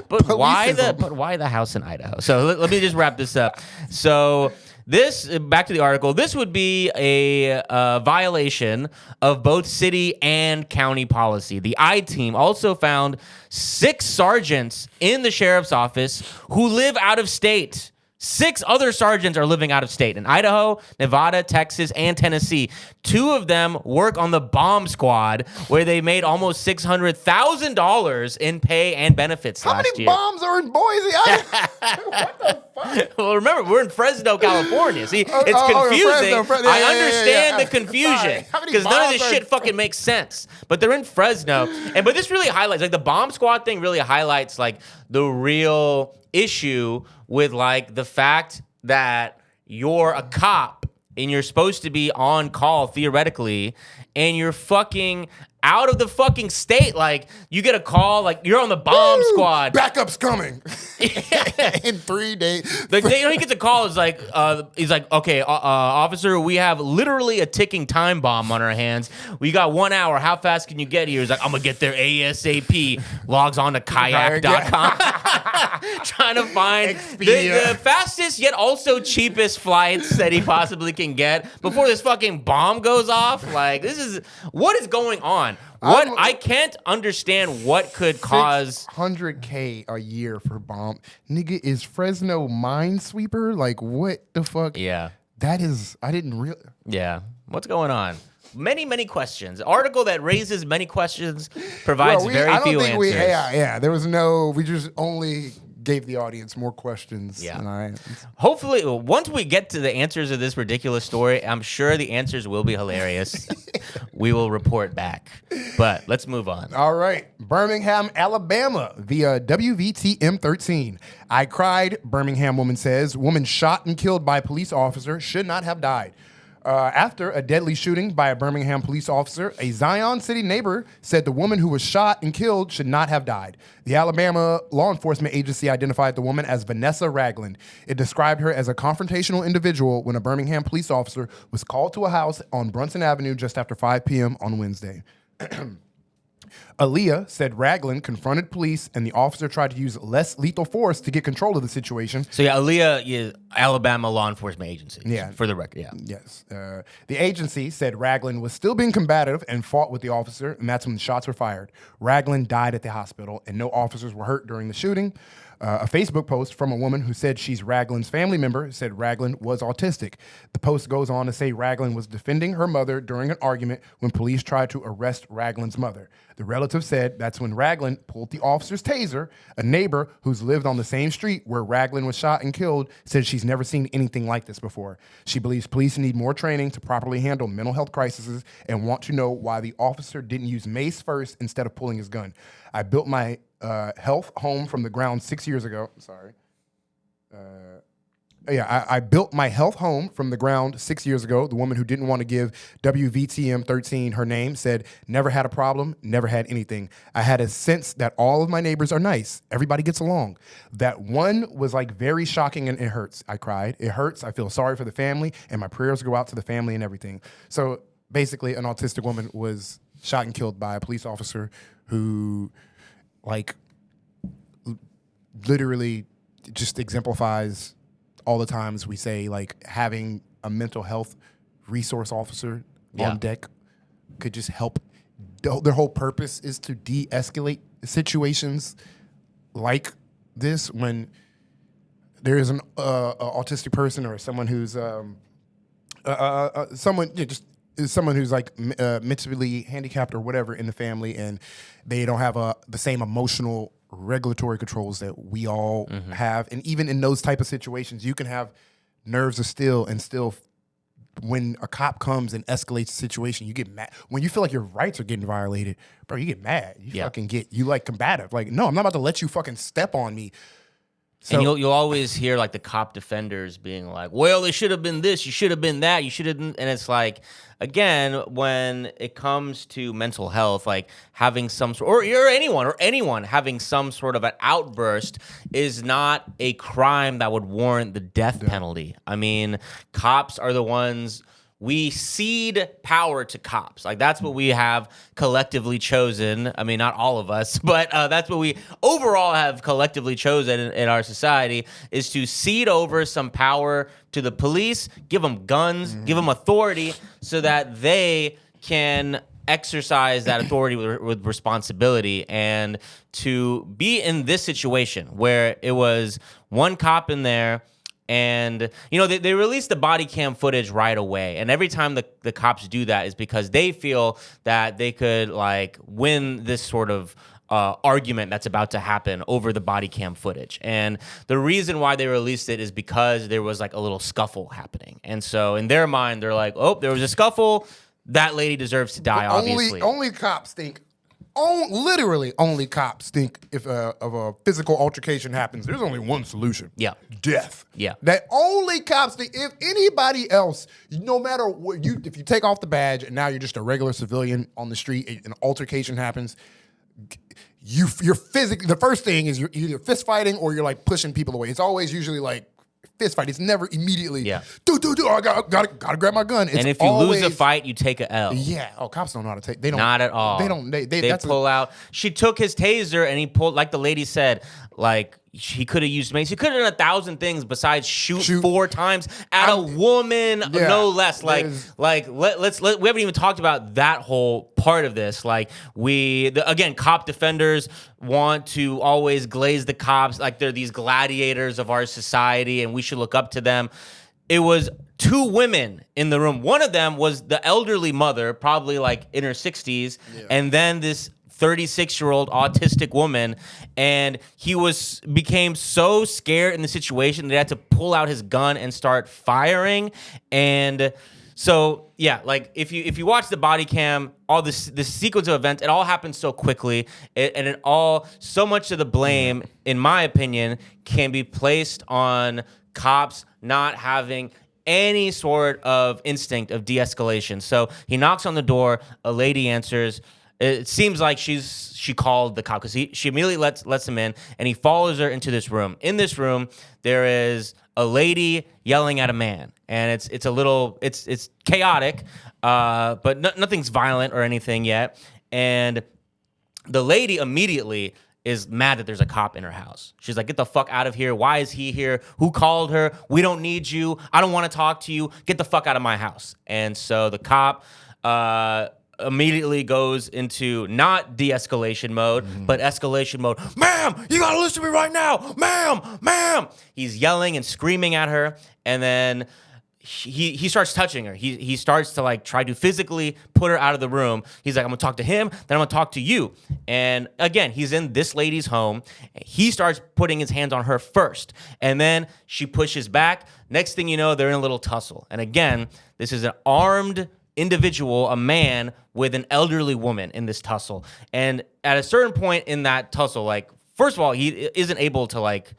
But why the house in Idaho? So let me just wrap this up. So. Back to the article, this would be a violation of both city and county policy. The I-Team also found 6 sergeants in the sheriff's office who live out of state. 6 other sergeants are living out of state in Idaho, Nevada, Texas, and Tennessee. 2 of them work on the bomb squad, where they made almost $600,000 in pay and benefits last year. How many bombs are in Boise, Idaho? What the fuck? Well, remember, we're in Fresno, California. See, it's confusing. Fresno. I understand the confusion because none of this shit fucking makes sense. But they're in Fresno, but this really highlights, like the bomb squad thing really highlights like the real issue with like the fact that you're a cop and you're supposed to be on call theoretically and you're fucking out of the fucking state. Like you get a call, like you're on the bomb squad. Backup's coming in 3 days. The day he gets a call is like, he's like, okay, officer, we have literally a ticking time bomb on our hands. We got 1 hour. How fast can you get here? He's like, I'm gonna get there ASAP. Logs on to kayak.com. Trying to find the fastest yet also cheapest flights that he possibly can get before this fucking bomb goes off. Like, what is going on? I can't understand what could cause $100K a year for bomb. Nigga, is Fresno Minesweeper? Like, what the fuck? Yeah. That is, I didn't really. Yeah. What's going on? Many questions. Article that raises many questions, provides very few answers. There was no, we just only gave the audience more questions. Yeah. Hopefully, once we get to the answers of this ridiculous story, I'm sure the answers will be hilarious. We will report back. But let's move on. All right. Birmingham, Alabama via WVTM 13. I cried, Birmingham woman says. Woman shot and killed by police officer should not have died. After a deadly shooting by a Birmingham police officer, a Zion City neighbor said the woman who was shot and killed should not have died. The Alabama law enforcement agency identified the woman as Vanessa Ragland. It described her as a confrontational individual when a Birmingham police officer was called to a house on Brunson Avenue just after 5 p.m. on Wednesday. Aaliyah said Ragland confronted police and the officer tried to use less lethal force to get control of the situation. So yeah, Aaliyah is Alabama law enforcement agency. Yeah. For the record, yeah. Yes. The agency said Ragland was still being combative and fought with the officer, and that's when the shots were fired. Ragland died at the hospital, and no officers were hurt during the shooting. A Facebook post from a woman who said she's Ragland's family member said Ragland was autistic. The post goes on to say Ragland was defending her mother during an argument when police tried to arrest Ragland's mother. The relative said that's when Ragland pulled the officer's taser. A neighbor who's lived on the same street where Ragland was shot and killed said she's never seen anything like this before. She believes police need more training to properly handle mental health crises and want to know why the officer didn't use mace first instead of pulling his gun. I built my health home from the ground 6 years ago. I built my health home from the ground 6 years ago. The woman who didn't want to give WVTM 13 her name said, never had a problem, never had anything. I had a sense that all of my neighbors are nice. Everybody gets along. That one was like very shocking and it hurts. I cried. It hurts. I feel sorry for the family and my prayers go out to the family and everything. So basically an autistic woman was shot and killed by a police officer who literally just exemplifies all the times we say having a mental health resource officer on deck could just help. Their whole purpose is to de-escalate situations like this when there is an autistic person or someone who's someone who's mentally handicapped or whatever in the family, and they don't have the same emotional regulatory controls that we all have. And even in those type of situations, you can have nerves of steel and still, when a cop comes and escalates the situation, you get mad. When you feel like your rights are getting violated, bro, you get mad. You fucking combative. No, I'm not about to let you fucking step on me. So, and you'll always hear the cop defenders being like, well, they should have been this, you should have been that, you should have been, and it's again, when it comes to mental health, having some sort, or anyone having some sort of an outburst is not a crime that would warrant the death penalty. I mean, cops are the ones. We cede power to cops. That's what we have collectively chosen. I mean, not all of us, but that's what we overall have collectively chosen in our society, is to cede over some power to the police, give them guns, give them authority so that they can exercise that authority with responsibility. And to be in this situation where it was one cop in there, and, they released the body cam footage right away. And every time the cops do that is because they feel that they could, win this sort of argument that's about to happen over the body cam footage. And the reason why they released it is because there was, a little scuffle happening. And so in their mind, they're like, oh, there was a scuffle. That lady deserves to die, obviously. Only cops think. Literally, only cops think if of a physical altercation happens, there's only one solution. Yeah. Death. Yeah. That only cops think. If anybody else, no matter what, if you take off the badge and now you're just a regular civilian on the street, an altercation happens, you're physically, the first thing is you're either fist fighting or you're pushing people away. It's always usually fist fight. It's never immediately, I gotta grab my gun. It's and if you lose a fight, you take a L. Yeah. Oh, cops don't know how to take. They don't. Not at all. They don't. They pull out. She took his taser and he pulled, like the lady said, he could have used mace. He could have done 1,000 things besides shoot 4 times at a woman, no less. We haven't even talked about that whole part of this. Again, cop defenders want to always glaze the cops like they're these gladiators of our society and we should look up to them. It was 2 women in the room. One of them was the elderly mother, probably in her 60s, and then this 36-year-old autistic woman, and he became so scared in the situation that he had to pull out his gun and start firing. And So yeah, like if you watch the body cam, all this sequence of events, it all happens so quickly, and it all so much of the blame, in my opinion, can be placed on cops not having any sort of instinct of de-escalation. So he knocks on the door, a lady answers. It seems like she called the cop because she immediately lets him in, and he follows her into this room. In this room, there is a lady yelling at a man, and it's chaotic, but nothing's violent or anything yet. And the lady immediately is mad that there's a cop in her house. She's like, get the fuck out of here. Why is he here? Who called her? We don't need you. I don't want to talk to you. Get the fuck out of my house. And so the cop immediately goes into not de-escalation mode, but escalation mode. Ma'am, you gotta listen to me right now. Ma'am. He's yelling and screaming at her, and then he starts touching her. He starts to like try to physically put her out of the room. He's like, I'm gonna talk to him, then I'm gonna talk to you. And again, he's in this lady's home. He starts putting his hands on her first, and then she pushes back. Next thing you know, they're in a little tussle. And again, this is an armed individual, a man with an elderly woman in this tussle. And at a certain point in that tussle, like, first of all, he isn't able to like,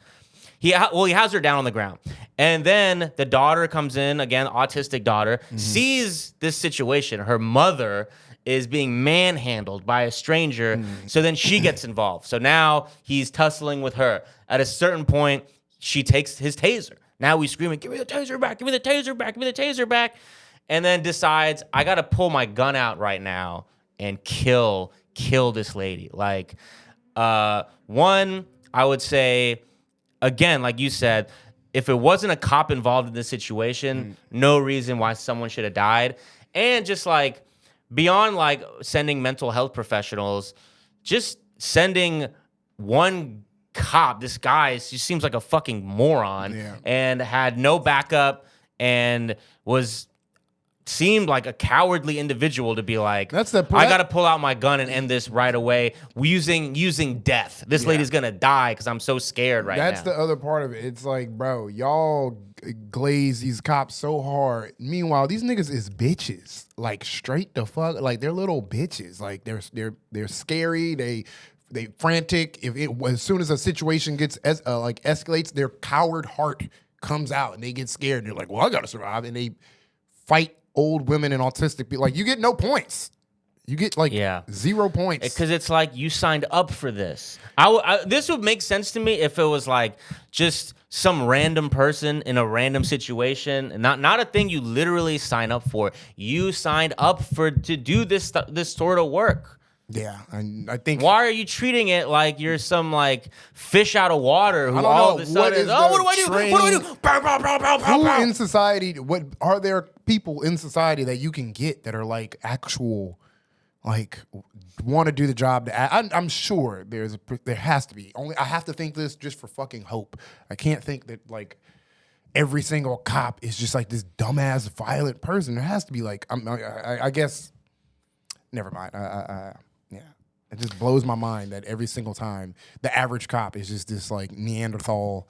he has her down on the ground. And then the daughter comes in, again, autistic daughter, sees this situation. Her mother is being manhandled by a stranger. So then she gets involved. So now he's tussling with her. At a certain point, she takes his taser. Now he's screaming, give me the taser back, give me the taser back, give me the taser back. And then decides, I got to pull my gun out right now and kill this lady. Like, one, I would say, again, like you said, if it wasn't a cop involved in this situation, no reason why someone should have died. And just like, beyond like sending mental health professionals, just sending one cop, this guy just seems like a fucking moron, and had no backup and seemed like a cowardly individual to be like, I got to pull out my gun and end this right away using death. This lady's going to die because I'm so scared right now. That's the other part of it. It's like, bro, y'all glaze these cops so hard. Meanwhile, these niggas is bitches. Like, straight the fuck. Like, they're little bitches. Like, they're scary. They frantic. As soon as a situation gets escalates, their coward heart comes out and they get scared. And they're like, well, I got to survive. And they fight old women and autistic people. Like, you get no points. You get like 0 points. Because it's like, you signed up for this. This would make sense to me if it was like just some random person in a random situation, and not a thing you literally sign up for. You signed up to do this sort of work. Yeah, and I think. Why are you treating it like you're some like fish out of water who all of a sudden is, what do I do? What do I do? Bow, bow, bow, bow, bow, bow. Who in society? What are there people in society that you can get that are like actual, like want to do the job? I'm sure there has to be. Only I have to think this just for fucking hope. I can't think that like every single cop is just like this dumbass violent person. There has to be like I guess. Never mind. Yeah, it just blows my mind that every single time the average cop is just this like Neanderthal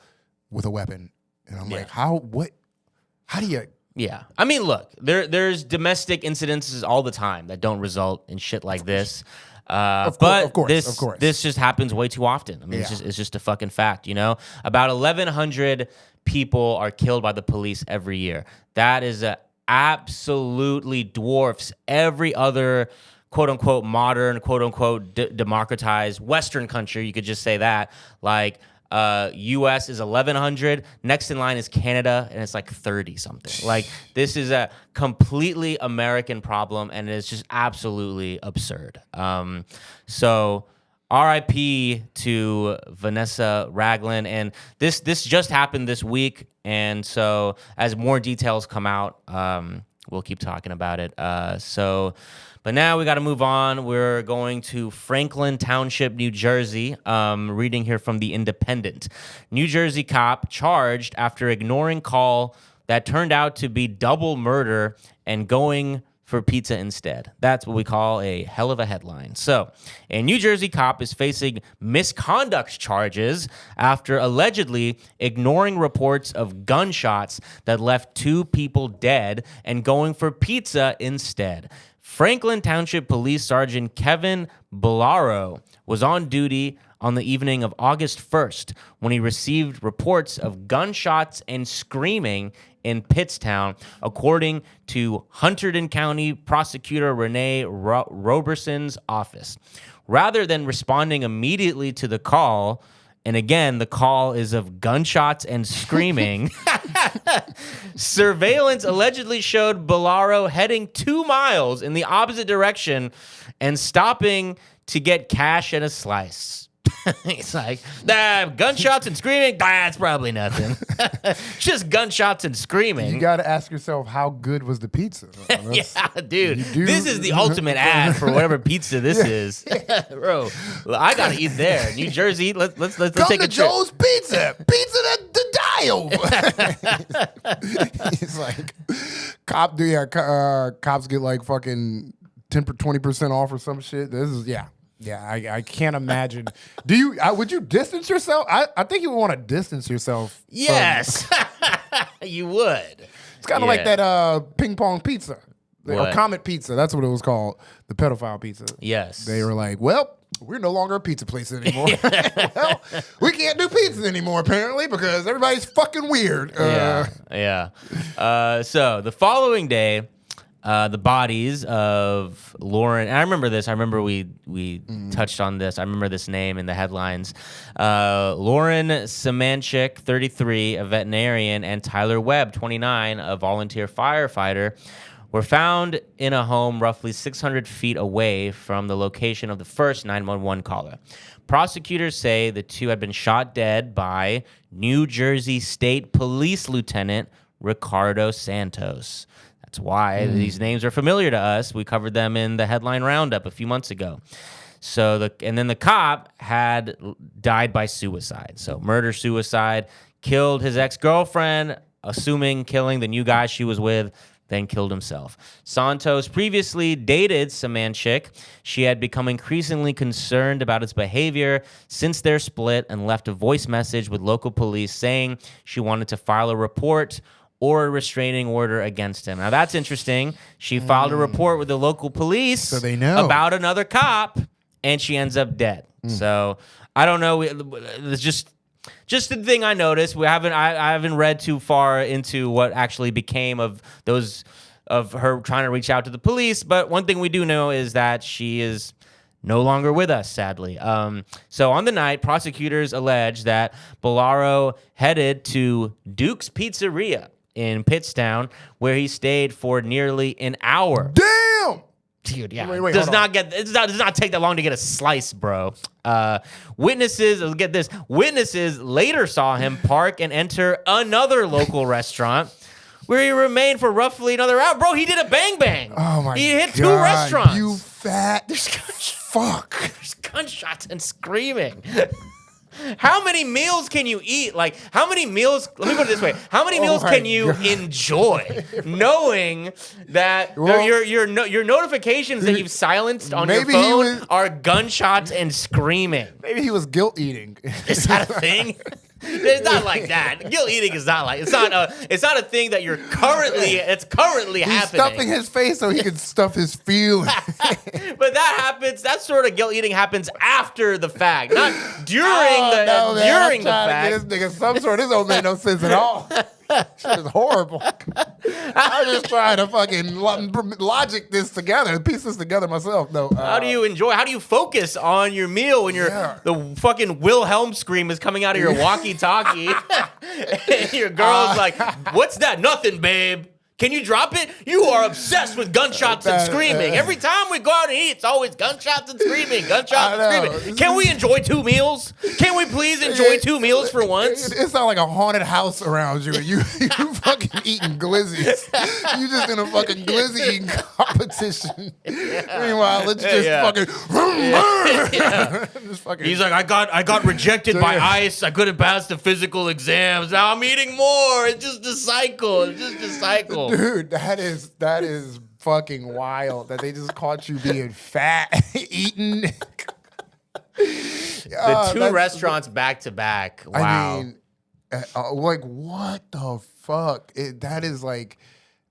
with a weapon, and I'm like, how do you? Yeah, I mean, look, there's domestic incidences all the time that don't result in shit like this. Of course. This just happens way too often. I mean, it's just a fucking fact, you know? About 1,100 people are killed by the police every year. That is absolutely dwarfs every other quote-unquote modern, quote-unquote democratized Western country. You could just say that. Like, U.S. is 1,100. Next in line is Canada, and it's like 30-something. Like, this is a completely American problem, and it's just absolutely absurd. So R.I.P. to Vanessa Ragland. And this just happened this week, and so as more details come out, we'll keep talking about it. But now we got to move on. We're going to Franklin Township, New Jersey. Reading here from The Independent. New Jersey cop charged after ignoring call that turned out to be double murder and going for pizza instead. That's what we call a hell of a headline. So, a New Jersey cop is facing misconduct charges after allegedly ignoring reports of gunshots that left 2 people dead and going for pizza instead. Franklin Township Police Sergeant Kevin Bolaro was on duty on the evening of August 1st when he received reports of gunshots and screaming in Pittstown, according to Hunterdon County Prosecutor Renee Roberson's office. Rather than responding immediately to the call, and again, the call is of gunshots and screaming, surveillance allegedly showed Bolaro heading 2 miles in the opposite direction and stopping to get cash and a slice. He's like, gunshots and screaming, that's probably nothing. Just gunshots and screaming. You got to ask yourself, how good was the pizza? Yeah, dude. This is the ultimate ad for whatever pizza this is. Bro, I got to eat there. New Jersey, let's Come take a to trip. Joe's Pizza. Pizza to die over. He's like, cops get like fucking 20% off or some shit. This is, yeah. Yeah, I can't imagine. Would you distance yourself? I think you would want to distance yourself. Yes, you would. It's kind of like that ping pong pizza. Or Comet Pizza. That's what it was called. The pedophile pizza. Yes. They were like, well, we're no longer a pizza place anymore. Well, we can't do pizza anymore, apparently, because everybody's fucking weird. Yeah. So the following day, the bodies of Lauren, and I remember this. I remember we touched on this. I remember this name in the headlines. Lauren Semanchik, 33, a veterinarian, and Tyler Webb, 29, a volunteer firefighter, were found in a home roughly 600 feet away from the location of the first 911 caller. Prosecutors say the 2 had been shot dead by New Jersey State Police Lieutenant Ricardo Santos. That's why these names are familiar to us. We covered them in the headline roundup a few months ago. And then the cop had died by suicide. So murder-suicide, killed his ex-girlfriend, assuming killing the new guy she was with, then killed himself. Santos previously dated Semanchik. She had become increasingly concerned about his behavior since their split and left a voice message with local police saying she wanted to file a report or a restraining order against him. Now, that's interesting. She filed a report with the local police so they know about another cop, and she ends up dead. So, I don't know. It's just the thing I noticed. I haven't read too far into what actually became of her trying to reach out to the police, but one thing we do know is that she is no longer with us, sadly. So on the night, prosecutors allege that Bolaro headed to Duke's Pizzeria in Pittstown, where he stayed for nearly an hour. Damn! Dude, yeah. Wait, It does not take that long to get a slice, bro. Witnesses later saw him park and enter another local restaurant where he remained for roughly another hour. Bro, he did a bang. Oh, my God. He hit 2 restaurants. You fat fuck. There's gunshots and screaming. How many meals can you eat? Like, how many meals, let me put it this way. How many meals can you enjoy knowing that your notifications that you've silenced on your phone are gunshots and screaming? Maybe he was guilt eating. Is that a thing? It's not like that. Guilt eating is not like it's not a thing that you're currently happening. He's stuffing his face so he can stuff his feelings. But that happens. That sort of guilt eating happens after the fact, not during the fact. This don't make no sense at all. Shit is horrible. I was just trying to fucking logic this together, piece this together myself. No. How do you focus on your meal when the fucking Wilhelm scream is coming out of your walkie-talkie? And your girl's like, "What's that? Nothing, babe. Can you drop it? You are obsessed with gunshots and screaming. Every time we go out and eat, it's always gunshots and screaming, gunshots and screaming. Can we enjoy 2 meals? Can we please enjoy 2 meals for once?" It's not like a haunted house around you. You fucking eating glizzies. You just in a fucking glizzy eating competition. Meanwhile, let's just fucking. He's like, I got rejected by ICE. I couldn't pass the physical exams. Now I'm eating more. It's just a cycle. Dude, that is fucking wild that they just caught you being fat, eating. The two restaurants back to back. Wow. I mean, like, what the fuck? That is like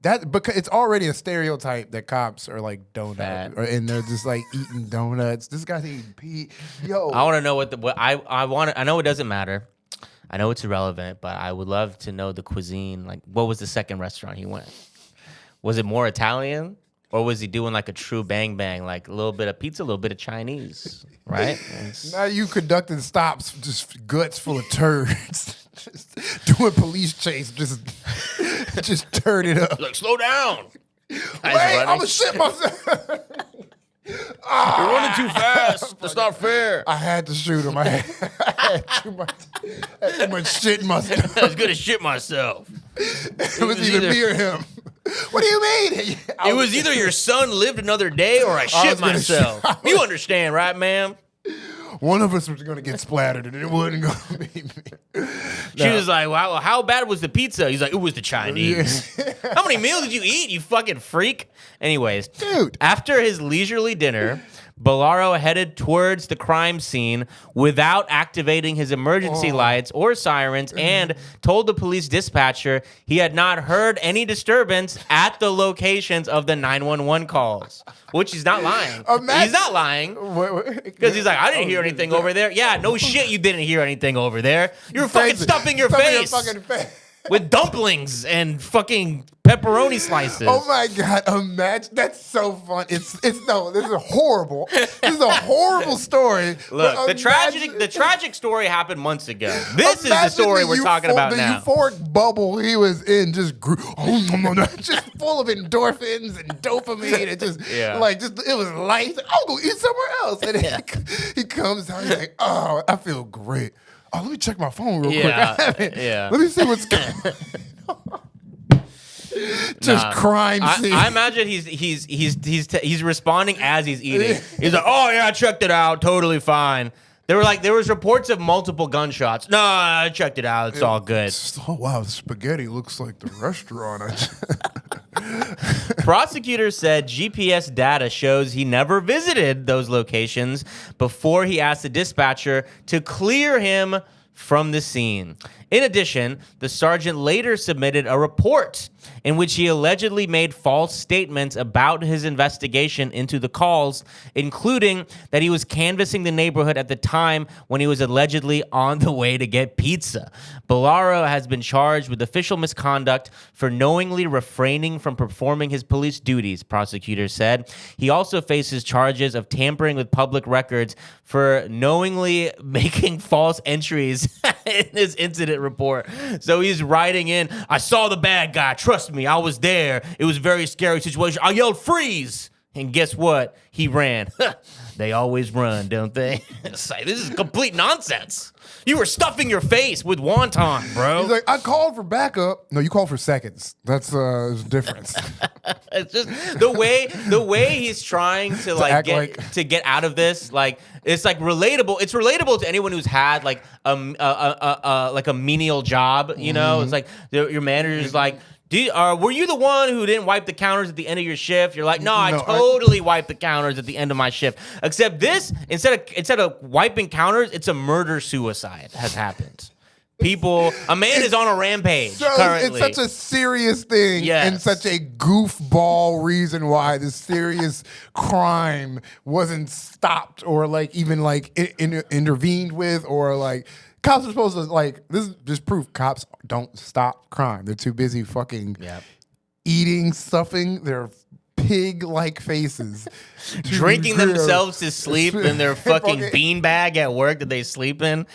that, because it's already a stereotype that cops are like donut, and they're just like eating donuts. This guy's eating pee. Yo, I want to know what I want. I know it doesn't matter. I know it's irrelevant, but I would love to know the cuisine. Like, what was the second restaurant he went? Was it more Italian? Or was he doing like a true bang bang, like a little bit of pizza, a little bit of Chinese, right? Now you conducting stops, just guts full of turds, just doing police chase, just turn it up. Look, slow down. Wait, I'm gonna shit myself. You're running too fast. That's not fair. I had to shoot him. I had too much shit in myself. I was gonna shit myself. It was either me or him. What do you mean? It was either your son lived another day or I shit myself. You understand, right, ma'am? One of us was going to get splattered, and it wasn't going to be me. She was like, "Wow, how bad was the pizza?" He's like, "It was the Chinese." How many meals did you eat, you fucking freak? Anyways, dude. After his leisurely dinner, Bolaro headed towards the crime scene without activating his emergency lights or sirens and told the police dispatcher he had not heard any disturbance at the locations of the 911 calls. Which he's not lying. He's not lying. Because he's like, I didn't hear anything over there. Yeah, no shit, you didn't hear anything over there. You were fucking stuffing your face. With dumplings and fucking pepperoni slices. Oh my God! Imagine, that's so fun. This is horrible. This is a horrible story. Look, the tragic story happened months ago. This is the story we're talking about now. The euphoric bubble he was in just grew, just full of endorphins and dopamine. It just it was light. I'll go eat somewhere else. And he comes out. He's like, oh, I feel great. Oh, let me check my phone real quick. Let me see what's going on. Just crime scene. I imagine he's responding as he's eating. He's like, "Oh yeah, I checked it out, totally fine." There was reports of multiple gunshots. No, I checked it out. It's all good. Oh wow, the spaghetti looks like the restaurant. Prosecutors said GPS data shows he never visited those locations before he asked the dispatcher to clear him from the scene. In addition, the sergeant later submitted a report in which he allegedly made false statements about his investigation into the calls, including that he was canvassing the neighborhood at the time when he was allegedly on the way to get pizza. Bolaro has been charged with official misconduct for knowingly refraining from performing his police duties, prosecutors said. He also faces charges of tampering with public records for knowingly making false entries in his incident report. So he's writing in, I saw the bad guy. Trust me, I was there. It was a very scary situation. I yelled, freeze. And guess what? He ran. They always run, don't they? It's like, this is complete nonsense. You were stuffing your face with wonton, bro. He's like, I called for backup. No, you called for seconds. That's the difference. It's just the way he's trying to get out of this. Like, it's like relatable. It's relatable to anyone who's had like a menial job. You know, it's like your manager's like, were you the one who didn't wipe the counters at the end of your shift? You're like, no, I totally wiped the counters at the end of my shift. Except this, instead of wiping counters, it's a murder-suicide has happened. A man is on a rampage currently. It's such a serious thing and such a goofball reason why this serious crime wasn't stopped or like even like intervened with or like. Cops are supposed to, like, this is just proof cops don't stop crime. They're too busy fucking eating, stuffing their pig-like faces. Drinking themselves to sleep in their fucking beanbag at work that they sleep in.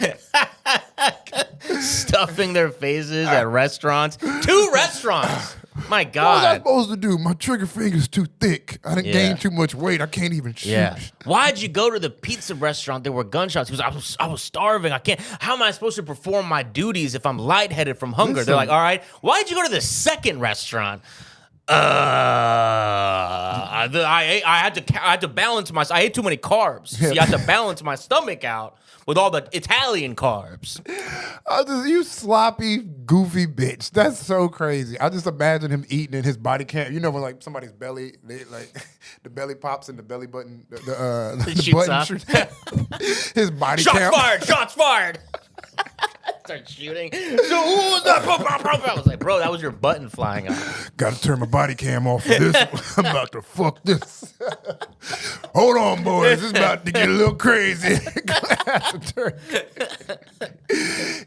Stuffing their faces at restaurants. 2 restaurants! My God. What was I supposed to do? My trigger finger's too thick. I didn't gain too much weight. I can't even shoot. Yeah. Why'd you go to the pizza restaurant? There were gunshots. He was, I was starving. How am I supposed to perform my duties if I'm lightheaded from hunger? They're like, all right, why'd you go to the second restaurant? I had to balance my. I ate too many carbs. So you have to balance my stomach out with all the Italian carbs. You sloppy, goofy bitch. That's so crazy. I just imagine him eating and his body can't. You know when like somebody's belly, the belly pops and the belly button, the button. His body. Shots fired! Shots fired! Start shooting. So who was that? I was like, bro, that was your button flying off. Gotta turn my body cam off for this. I'm about to fuck this. Hold on, boys. It's about to get a little crazy.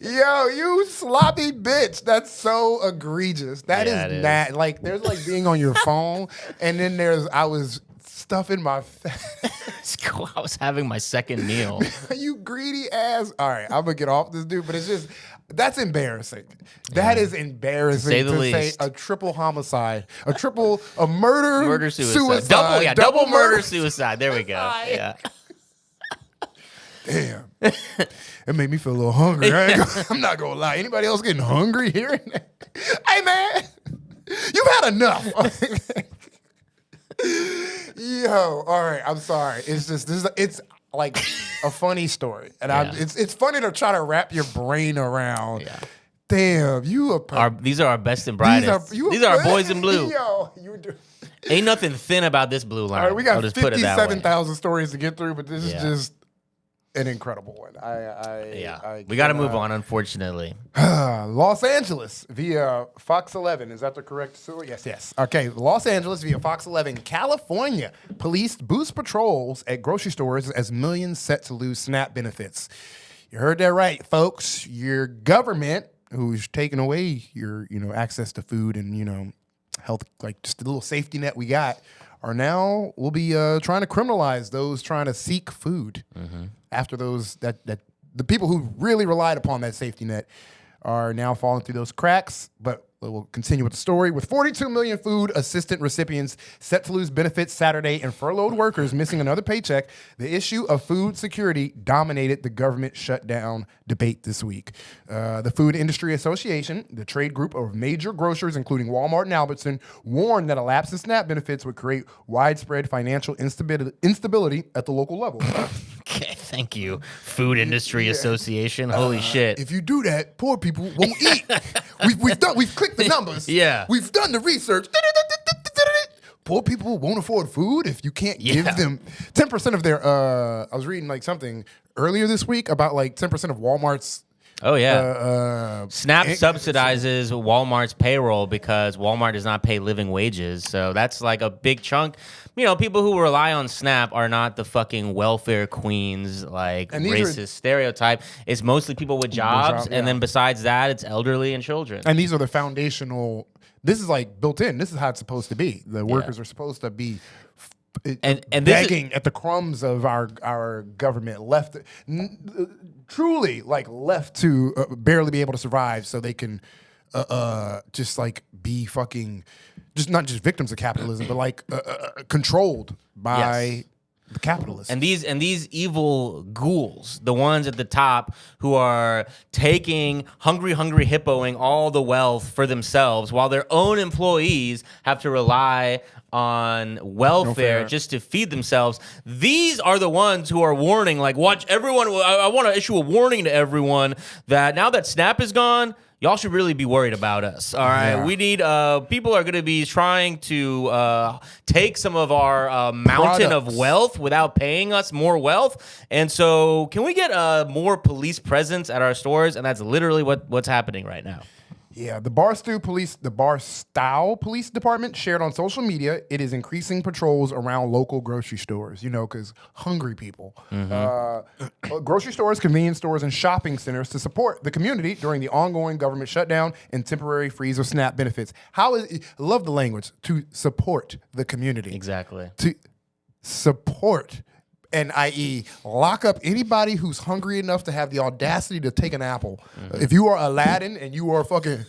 Yo, you sloppy bitch. That's so egregious. That is not like there's like being on your phone, and then I was stuffing my face. I was having my second meal. You greedy ass. All right, I'm gonna get off this dude, but it's just that's embarrassing. That is embarrassing to say a triple homicide, a murder, suicide, double murder, suicide. There we go. Yeah. Damn. It made me feel a little hungry. I'm not gonna lie. Anybody else getting hungry here? Hey man, you've had enough. Yo, all right. I'm sorry. It's just it's like a funny story, and it's funny to try to wrap your brain around. Yeah. Damn, these are our best and brightest. These are our boys in blue. Yo, ain't nothing thin about this blue line. All right, we got 57,000 stories to get through, but this is just an incredible one. We got to move on, unfortunately. Los Angeles via Fox 11. Is that the correct story? Yes. Okay, Los Angeles via Fox 11. California police boost patrols at grocery stores as millions set to lose SNAP benefits. You heard that right, folks. Your government, who's taking away your access to food and health, like just a little safety net we got, will be trying to criminalize those trying to seek food. Mm-hmm. After those that the people who really relied upon that safety net are now falling through those cracks. But we'll continue with the story. With 42 million food assistant recipients set to lose benefits Saturday and furloughed workers missing another paycheck, the issue of food security dominated the government shutdown debate this week. The Food Industry Association, the trade group of major grocers, including Walmart and Albertson, warned that a lapse in SNAP benefits would create widespread financial instability at the local level. Okay, thank you, Food Industry Association. Holy shit! If you do that, poor people won't eat. We've clicked the numbers. Yeah, we've done the research. Poor people won't afford food if you can't give them 10% of their. I was reading like something earlier this week about like 10% of Walmart's. Oh yeah, SNAP subsidizes Walmart's payroll because Walmart does not pay living wages. So that's like a big chunk. People who rely on SNAP are not the fucking welfare queens, like racist stereotype. It's mostly people with jobs, and then besides that, it's elderly and children. And these are the foundational. This is like built in. This is how it's supposed to be. The workers are supposed to be. And begging at the crumbs of our government, truly left to barely be able to survive, so they can just like be fucking, just not just victims of capitalism, but like controlled by the capitalists. And these evil ghouls, the ones at the top who are taking hungry hippoing all the wealth for themselves, while their own employees have to rely on welfare just to feed themselves. These are the ones who are warning, like, watch everyone. I want to issue a warning to everyone that now that SNAP is gone, y'all should really be worried about us. All right, we need people are going to be trying to take some of our mountain of wealth without paying us more wealth. And so, can we get more police presence at our stores? And that's literally what's happening right now. Yeah, the Barstow Police Department shared on social media it is increasing patrols around local grocery stores, because hungry people. Grocery stores, convenience stores, and shopping centers to support the community during the ongoing government shutdown and temporary freeze of SNAP benefits. I love the language, to support the community. Exactly. To support, and i.e. lock up anybody who's hungry enough to have the audacity to take an apple. If you are Aladdin and you are fucking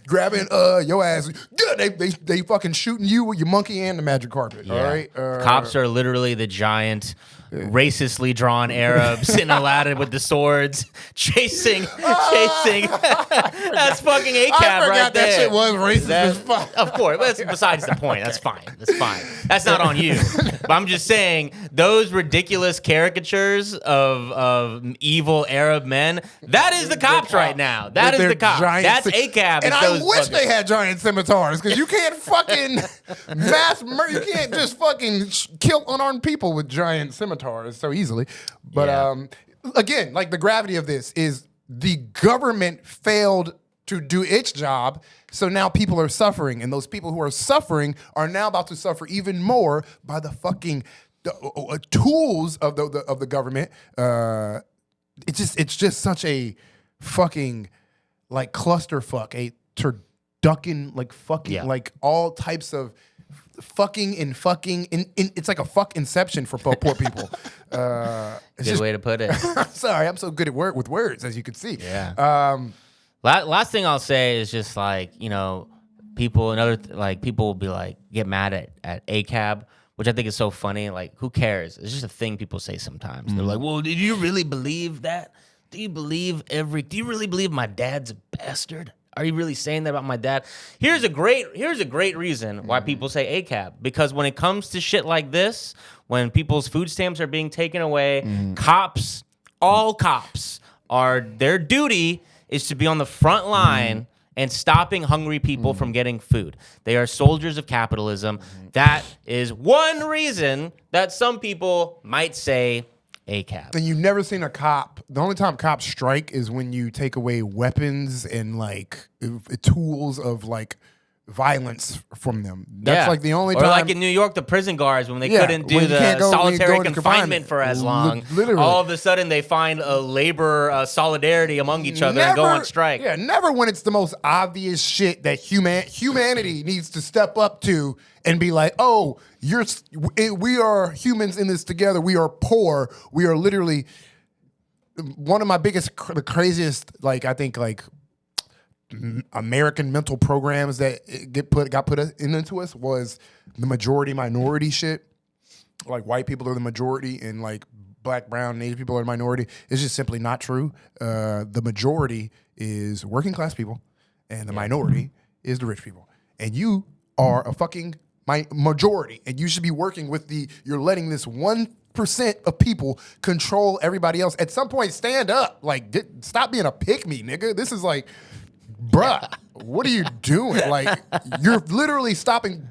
grabbing your ass, they fucking shooting you with your monkey and the magic carpet. Yeah. All right, cops are literally the giant racistly drawn Arabs in Aladdin with the swords chasing. That's fucking ACAB right there. That shit was racist as fuck. Of course, but that's besides the point. That's fine. That's not on you. But I'm just saying those ridiculous caricatures of evil Arab men. That is the cops right now. That is the cops. That's ACAB. And I wish they had giant scimitars, because you can't fucking you can't just fucking kill unarmed people with giant scimitars so easily. But again, like, the gravity of this is the government failed to do its job, so now people are suffering, and those people who are suffering are now about to suffer even more by the fucking tools of the government. It's just such a fucking, like, clusterfuck, a turducken, like, fucking, like, all types of fucking and fucking. It's like a fuck inception for poor people. Good way to put it. Sorry, I'm so good at with words, as you can see. Yeah. Last thing I'll say is just, like, people will be like, get mad at ACAB, which I think is so funny. Like, who cares? It's just a thing people say sometimes. They're like, well, did you really believe that? Do you really believe my dad's a bastard? Are you really saying that about my dad? Here's a great reason why people say ACAB. Because when it comes to shit like this, when people's food stamps are being taken away, all cops their duty is to be on the front line and stopping hungry people from getting food. They are soldiers of capitalism. That is one reason that some people might say ACAB. And you've never seen a cop. The only time cops strike is when you take away weapons and, like, tools of, like, violence from them. That's like the only time. Or like in New York, the prison guards, when they couldn't do the solitary confinement for as long. Literally. All of a sudden they find a labor solidarity among each other and go on strike. Yeah, never when it's the most obvious shit that humanity needs to step up to and be like, oh, we are humans in this together. We are poor. We are literally one of my the craziest, like, I think, like, American mental programs that got put into us was the majority minority shit. Like, white people are the majority and, like, black, brown, and Asian people are the minority. It's just simply not true. The majority is working class people, and the minority is the rich people. And you are a fucking majority, and you should be working with you're letting this 1% of people control everybody else. At some point, stand up. Like, stop being a pick-me, nigga. This is like, bruh, what are you doing? Like, you're literally stopping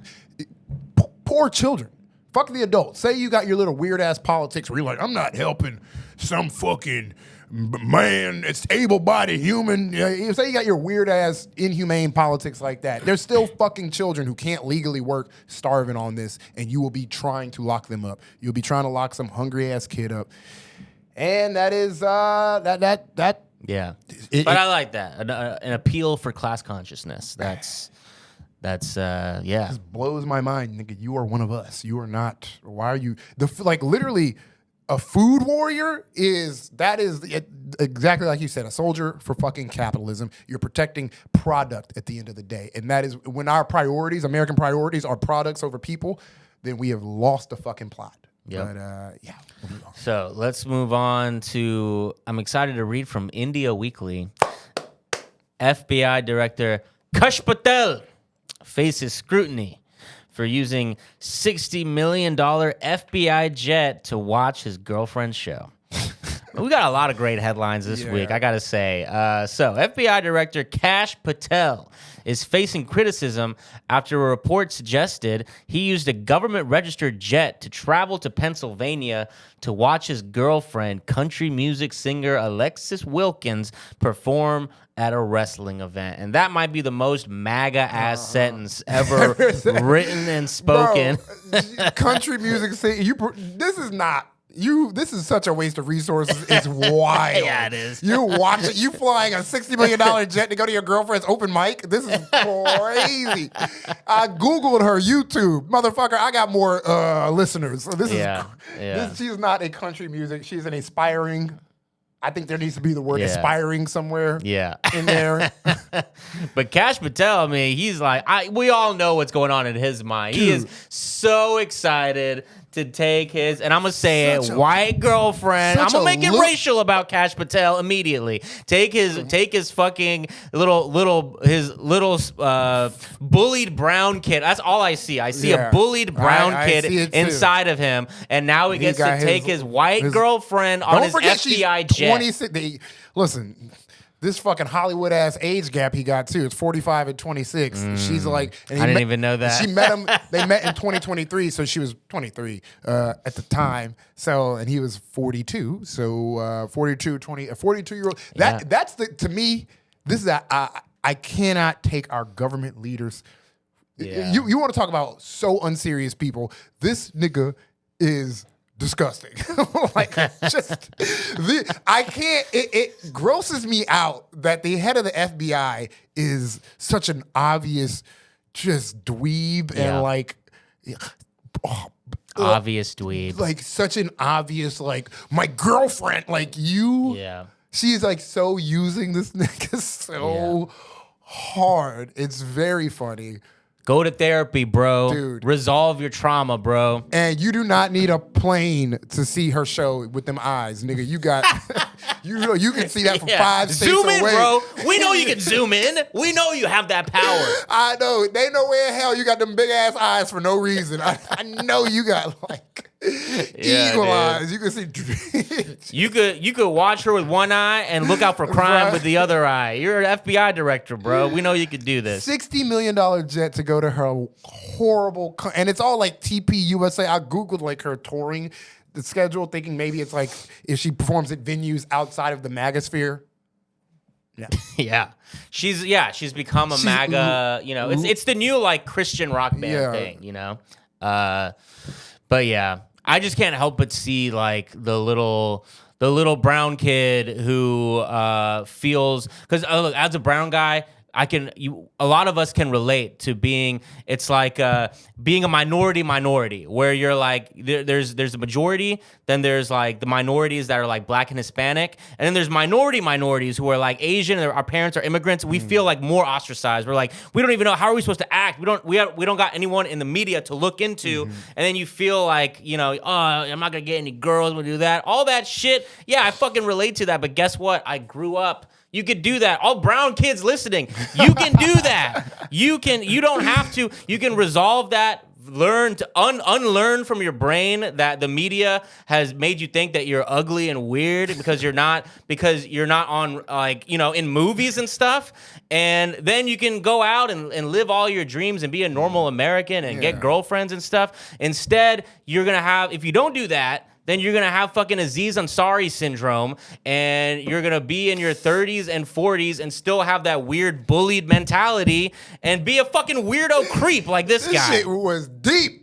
poor children. Fuck the adults. Say you got your little weird-ass politics where you're like, I'm not helping some fucking man, it's able-bodied human. Say you got your weird-ass inhumane politics like that. There's still fucking children who can't legally work starving on this, and you will be trying to lock them up. You'll be trying to lock some hungry-ass kid up. And that is, yeah, but I like that. An appeal for class consciousnness. That's yeah. It just blows my mind, nigga. You are one of us. You are not. Why are you literally? A food warrior is exactly like you said, a soldier for fucking capitalism. You're protecting product at the end of the day, and that is when our priorities, American priorities, are products over people. Then we have lost the fucking plot. Yep. But yeah. So let's move on to. I'm excited to read from India Weekly. FBI Director Kash Patel faces scrutiny for using $60 million FBI jet to watch his girlfriend's show. We got a lot of great headlines this week, I gotta say. So, FBI Director Kash Patel is facing criticism after a report suggested he used a government-registered jet to travel to Pennsylvania to watch his girlfriend, country music singer Alexis Wilkins, perform at a wrestling event. And that might be the most MAGA-ass sentence ever written and spoken. Bro, country music singer, this is such a waste of resources. It's wild. Yeah, it is. You flying a $60 million jet to go to your girlfriend's open mic? This is crazy. I Googled her YouTube. Motherfucker, I got more listeners. So she's not a country music. She's an aspiring. I think there needs to be the word aspiring somewhere in there. But Kash Patel, I mean, he's like, we all know what's going on in his mind. Dude. He is so excited to take his, and I'm gonna say it, white girlfriend. I'm gonna make it racial about Kash Patel immediately. Take his fucking little bullied brown kid. That's all I see. I see a bullied brown kid inside of him, and now he gets to take his white girlfriend on his FBI jet. 26. Listen. This fucking Hollywood ass age gap he got too. It's 45 and 26. She's like, and I didn't even know that. She met him. They met in 2023, so she was 23 at the time. So, and he was 42. So, 42-year-old. That's to me. This is I cannot take our government leaders. Yeah. You want to talk about so unserious people? This nigga is disgusting. I can't. It grosses me out that the head of the FBI is such an obvious, just dweeb and obvious dweeb, like such an obvious my girlfriend, like you. Yeah, she's like so using this nigga so hard. It's very funny. Go to therapy, bro. Dude. Resolve your trauma, bro. And you do not need a plane to see her show with them eyes, nigga. You got, you can see that from 5 states away. Zoom in, bro. We know you can zoom in. We know you have that power. I know. They know where the hell you got them big ass eyes for no reason. I know you got eagle eyes. You can see. you could watch her with one eye and look out for crime with the other eye. You're an FBI director, bro. We know you could do this. $60 million jet to go to her horrible, and it's all like TP USA. I googled her touring the schedule, thinking maybe it's if she performs at venues outside of the MAGAsphere. Yeah, yeah, she's become a MAGA. It's the new Christian rock band thing. But yeah, I just can't help but see the little brown kid who feels, because look, as a brown guy, a lot of us can relate to being a minority where you're there's a majority, then there's the minorities that are black and Hispanic, and then there's minorities who are Asian and our parents are immigrants. We feel more ostracized. We're we don't even know, how are we supposed to act? We don't got anyone in the media to look into, and then you feel I'm not gonna get any girls to do that. All that shit. Yeah, I fucking relate to that. But guess what? I grew up. You could do that. All brown kids listening, you can do that. You don't have to. You can resolve that. Learn to unlearn from your brain that the media has made you think that you're ugly and weird because you're not on in movies and stuff. And then you can go out and live all your dreams and be a normal American and get girlfriends and stuff. Instead, you're gonna have, if you don't do that, then you're going to have fucking Aziz Ansari syndrome, and you're going to be in your 30s and 40s and still have that weird bullied mentality and be a fucking weirdo creep like this guy. This shit was deep.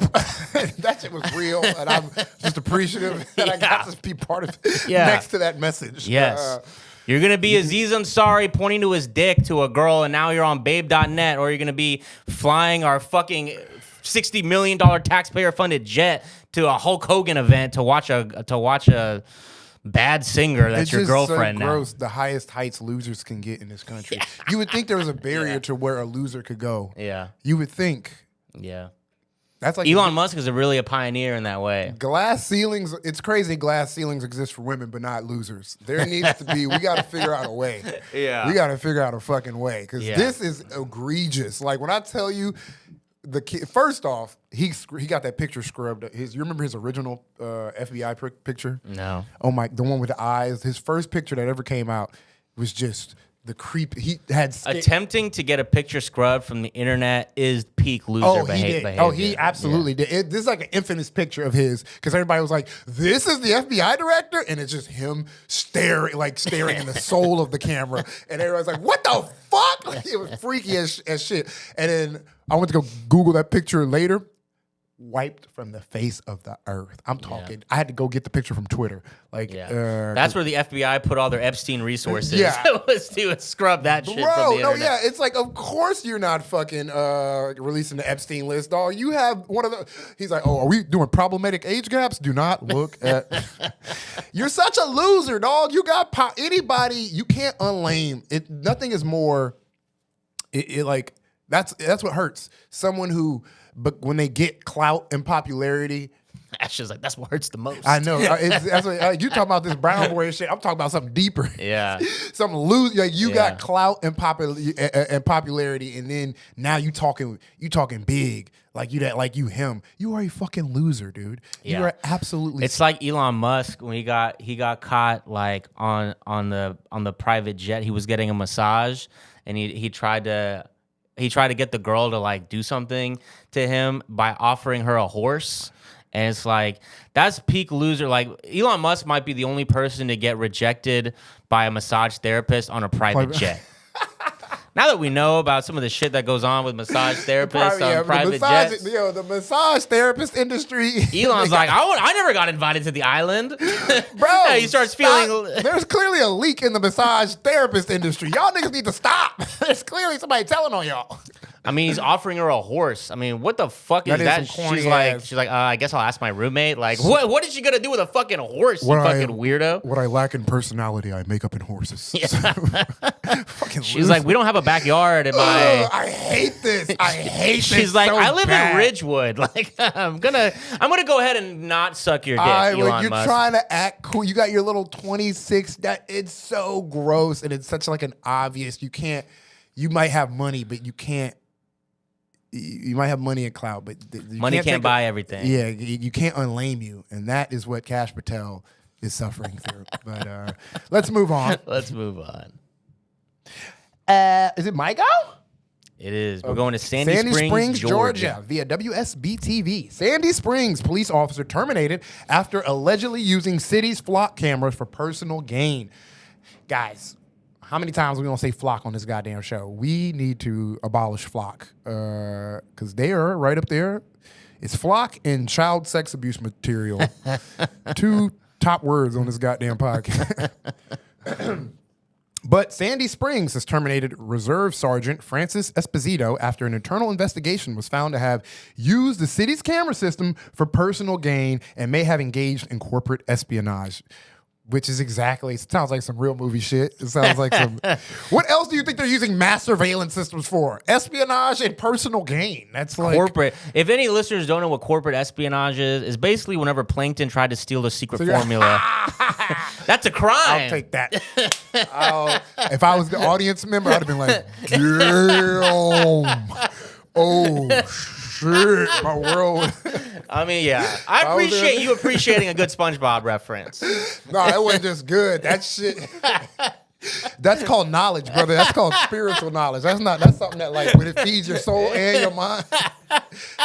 That shit was real, and I'm just appreciative that I got to be part of it next to that message. Yes. You're going to be Aziz Ansari pointing to his dick to a girl, and now you're on babe.net, or you're going to be flying our fucking $60 million taxpayer-funded jet to a Hulk Hogan event to watch a bad singer that's your girlfriend so now. Gross, the highest heights losers can get in this country. Yeah. You would think there was a barrier to where a loser could go. Yeah. You would think. Yeah. That's Elon Musk is really a pioneer in that way. Glass ceilings, it's crazy glass ceilings exist for women, but not losers. There needs to be, we got to figure out a way. Yeah. We got to figure out a fucking way, because this is egregious. When I tell you, the kid, first off, he got that picture scrubbed. You remember his original FBI picture? No. Oh my, the one with the eyes. His first picture that ever came out was just the creep. He had attempting to get a picture scrubbed from the internet is peak loser behavior. Oh, he absolutely did. This is an infamous picture of his, because everybody was like, "This is the FBI director," and it's just him staring in the soul of the camera, and everybody's like, "What the fuck?" It was freaky as shit. And then I went to go Google that picture later. Wiped from the face of the earth. I'm talking. I had to go get the picture from Twitter. That's where the FBI put all their Epstein resources. Was to scrub that shit from the internet. It's of course you're not fucking releasing the Epstein list, dog. You have one of the. He's like, oh, are we doing problematic age gaps? Do not look at. You're such a loser, dog. You got anybody. You can't unlame it. Nothing is more. That's what hurts. Someone who. But when they get clout and popularity, Ash is like, that's what hurts the most. I know. That's what, you talking about this brown boy shit. I'm talking about something deeper. Yeah. Something loose. Like you got clout and popularity, and then now you talking big. Like you him. You are a fucking loser, dude. Yeah. You are absolutely. It's like Elon Musk when he got caught like on the private jet. He was getting a massage, and he tried to get the girl to like do something to him by offering her a horse. And it's like, that's peak loser. Like, Elon Musk might be the only person to get rejected by a massage therapist on a private jet. Now that we know about some of the shit that goes on with massage therapists on private jets. The massage therapist industry. Elon's like, I never got invited to the island. Bro. He starts feeling... There's clearly a leak in the massage therapist industry. Y'all niggas need to stop. There's clearly somebody telling on y'all. I mean, he's offering her a horse. I mean, what the fuck is that? She's like, I guess I'll ask my roommate. Like, what is she gonna do with a fucking horse? You fucking weirdo. What I lack in personality, I make up in horses. Yeah. Fucking She's like, we don't have a backyard in my. I hate this. I hate this. She's like, so I live bad. in Ridgewood. Like, I'm gonna go ahead and not suck your dick, Elon you're Musk. trying to act cool. You got your little 26. That it's so gross, and it's such like an obvious. You can't. You might have money, but you can't. You might have money and clout, but money can't buy everything. Yeah, you can't unlame you, and that is what Kash Patel is suffering through. But let's move on. Let's move on. Is it my go? It is. We're going to Sandy Springs, Georgia. Via WSB-TV. Sandy Springs police officer terminated after allegedly using city's flock cameras for personal gain. Guys, how many times are we going to say flock on this goddamn show? We need to abolish flock because they are right up there. It's flock and child sex abuse material. Two top words on this goddamn podcast. But Sandy Springs has terminated Reserve Sergeant Francis Esposito after an internal investigation was found to have used the city's camera system for personal gain and may have engaged in corporate espionage. Which is exactly, it sounds like some real movie shit. It sounds like some. What else do you think they're using mass surveillance systems for? Espionage and personal gain. That's like. Corporate. If any listeners don't know what corporate espionage is basically whenever Plankton tried to steal the secret formula. That's a crime. I'll take that. If I was the audience member, I'd have been like, damn. Oh, shit. My world. I mean, yeah. I appreciate you appreciating a good SpongeBob reference. No, that wasn't just good. That shit. That's called knowledge, brother. That's called spiritual knowledge. That's something that like when it feeds your soul and your mind.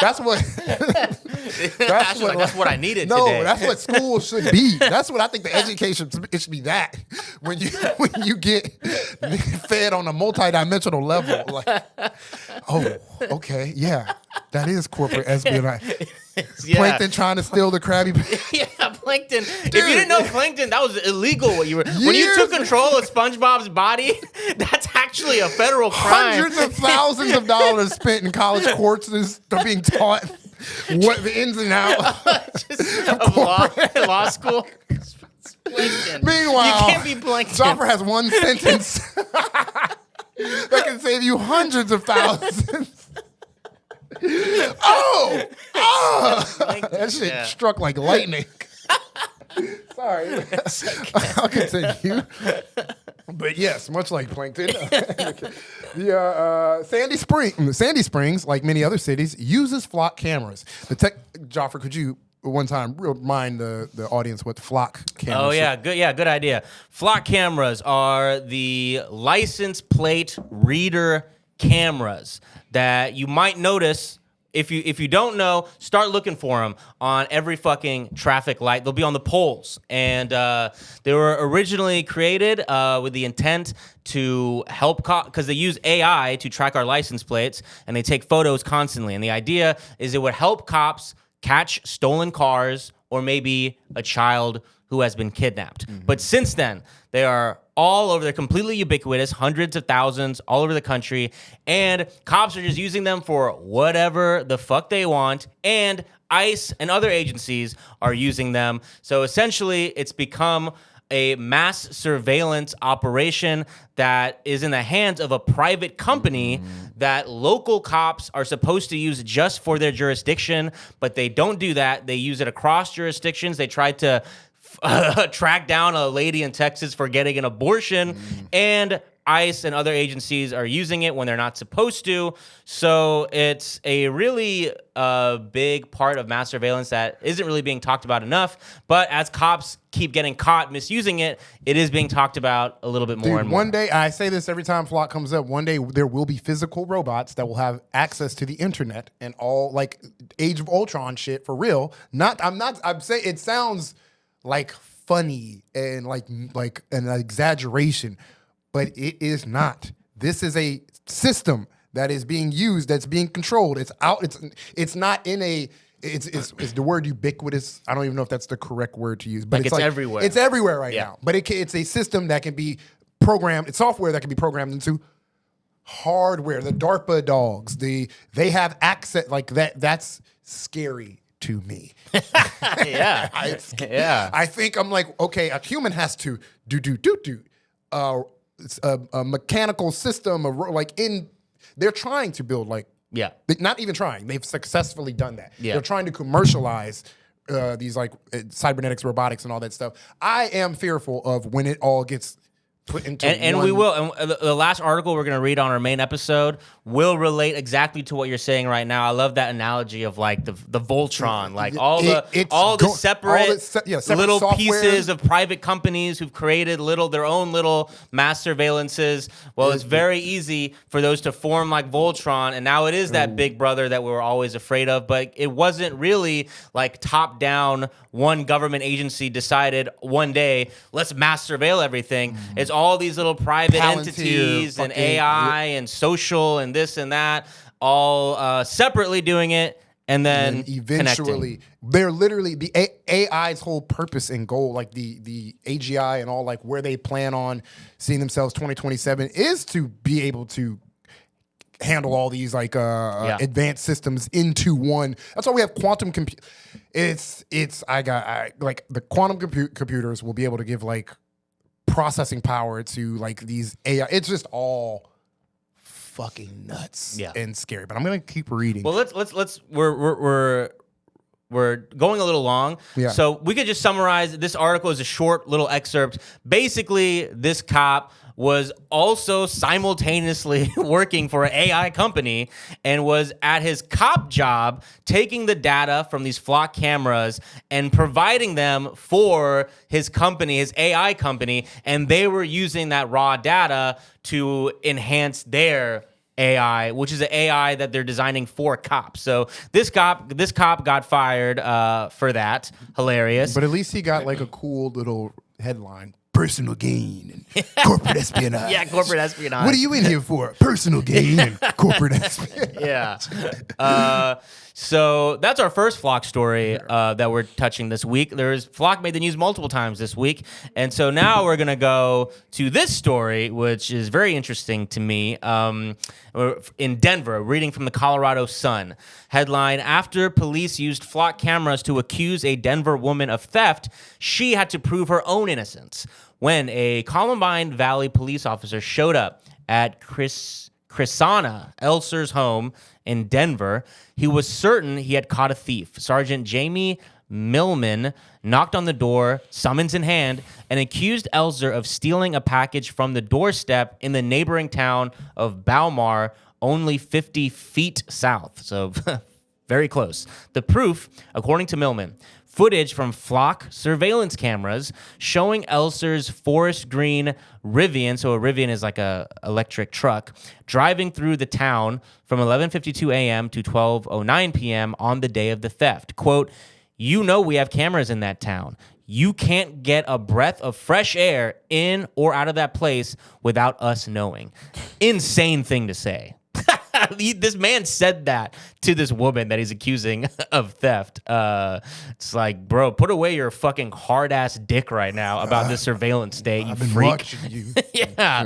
That's what I needed no, today. That's what school should be. That's what I think the education it should be that. When you get fed on a multidimensional level. Like, oh, okay, yeah. That is corporate espionage. Yeah. Plankton trying to steal the Krabby Patty. Yeah, Plankton. Dude. If you didn't know Plankton, that was illegal. What you were when you took control of SpongeBob's body. That's actually a federal crime. Hundreds of thousands of dollars spent in college courses are being taught what the ins and outs of law school. Plankton. Meanwhile, you can't be Plankton. Joffer has one sentence that can save you hundreds of thousands. That shit struck like lightning. Sorry. I'll continue. But yes, much like Plankton. Sandy Springs, like many other cities, uses flock cameras. Joffer, could you one time remind the audience what the flock cameras are? Oh, yeah. Good idea. Flock cameras are the license plate reader cameras that you might notice. If you don't know, start looking for them on every fucking traffic light. They'll be on the poles. And they were originally created with the intent to help because they use AI to track our license plates, and they take photos constantly. And the idea is it would help cops catch stolen cars or maybe a child who has been kidnapped. Mm-hmm. But since then, they are all over. They're completely ubiquitous, hundreds of thousands all over the country. And cops are just using them for whatever the fuck they want. And ICE and other agencies are using them. So essentially, it's become a mass surveillance operation that is in the hands of a private company that local cops are supposed to use just for their jurisdiction, but they don't do that. They use it across jurisdictions. They tried to track down a lady in Texas for getting an abortion, and ICE and other agencies are using it when they're not supposed to. So it's a really big part of mass surveillance that isn't really being talked about enough. But as cops keep getting caught misusing it, it is being talked about a little bit more and more. One day, I say this every time Flock comes up, one day there will be physical robots that will have access to the internet and all like Age of Ultron shit for real. I'm saying it sounds like funny and like an exaggeration, but it is not. This is a system that is being used, that's being controlled. It's out. It's not in a. It's the word ubiquitous. I don't even know if that's the correct word to use, but it's everywhere. It's everywhere right now. But it's a system that can be programmed. It's software that can be programmed into hardware. The DARPA dogs. They have access like that. That's scary to me. Yeah. I think I'm like, okay, a human has to do. It's a mechanical system, they're trying to build not even trying. They've successfully done that. Yeah. They're trying to commercialize these cybernetics, robotics, and all that stuff. I am fearful of when it all gets put into and we will. And the last article we're going to read on our main episode will relate exactly to what you're saying right now. I love that analogy of like the Voltron, like all the separate little software. Pieces of private companies who've created their own little mass surveillances. Well, it's very easy for those to form like Voltron, and now it is that big brother that we were always afraid of. But it wasn't really like top down. One government agency decided one day, let's mass surveil everything. It's all these little private entities and AI and social and this and that, all separately doing it, and then eventually they're literally the AI's whole purpose and goal, like the AGI and all, like where they plan on seeing themselves 2027 is to be able to handle all these advanced systems into one. That's why we have quantum compute. The quantum computers will be able to give like processing power to like these AI. It's just all fucking nuts and scary. But I'm gonna keep reading. Well, let's we're going a little long. Yeah. So we could just summarize. This article is a short little excerpt. Basically, this cop was also simultaneously working for an AI company and was at his cop job taking the data from these Flock cameras and providing them for his company, his AI company, and they were using that raw data to enhance their AI, which is an AI that they're designing for cops. So this cop got fired for that. Hilarious. But at least he got like a cool little headline. Personal gain and corporate espionage. Yeah, corporate espionage. What are you in here for? Personal gain and corporate espionage. Yeah. So that's our first Flock story that we're touching this week. Flock made the news multiple times this week. And so now we're going to go to this story, which is very interesting to me. In Denver, reading from the Colorado Sun. Headline, after police used Flock cameras to accuse a Denver woman of theft, she had to prove her own innocence. When a Columbine Valley police officer showed up at Chrisana Elser's home in Denver, he was certain he had caught a thief. Sergeant Jamie Millman knocked on the door, summons in hand, and accused Elser of stealing a package from the doorstep in the neighboring town of Balmar, only 50 feet south. So very close. The proof, according to Millman, footage from Flock surveillance cameras showing Elser's forest green Rivian, so a Rivian is like a electric truck, driving through the town from 11:52 a.m. to 12:09 p.m. on the day of the theft. Quote, "You know we have cameras in that town. You can't get a breath of fresh air in or out of that place without us knowing." Insane thing to say. This man said that to this woman that he's accusing of theft. It's like, bro, put away your fucking hard-ass dick right now about this surveillance state, you freak. Watching you. Yeah,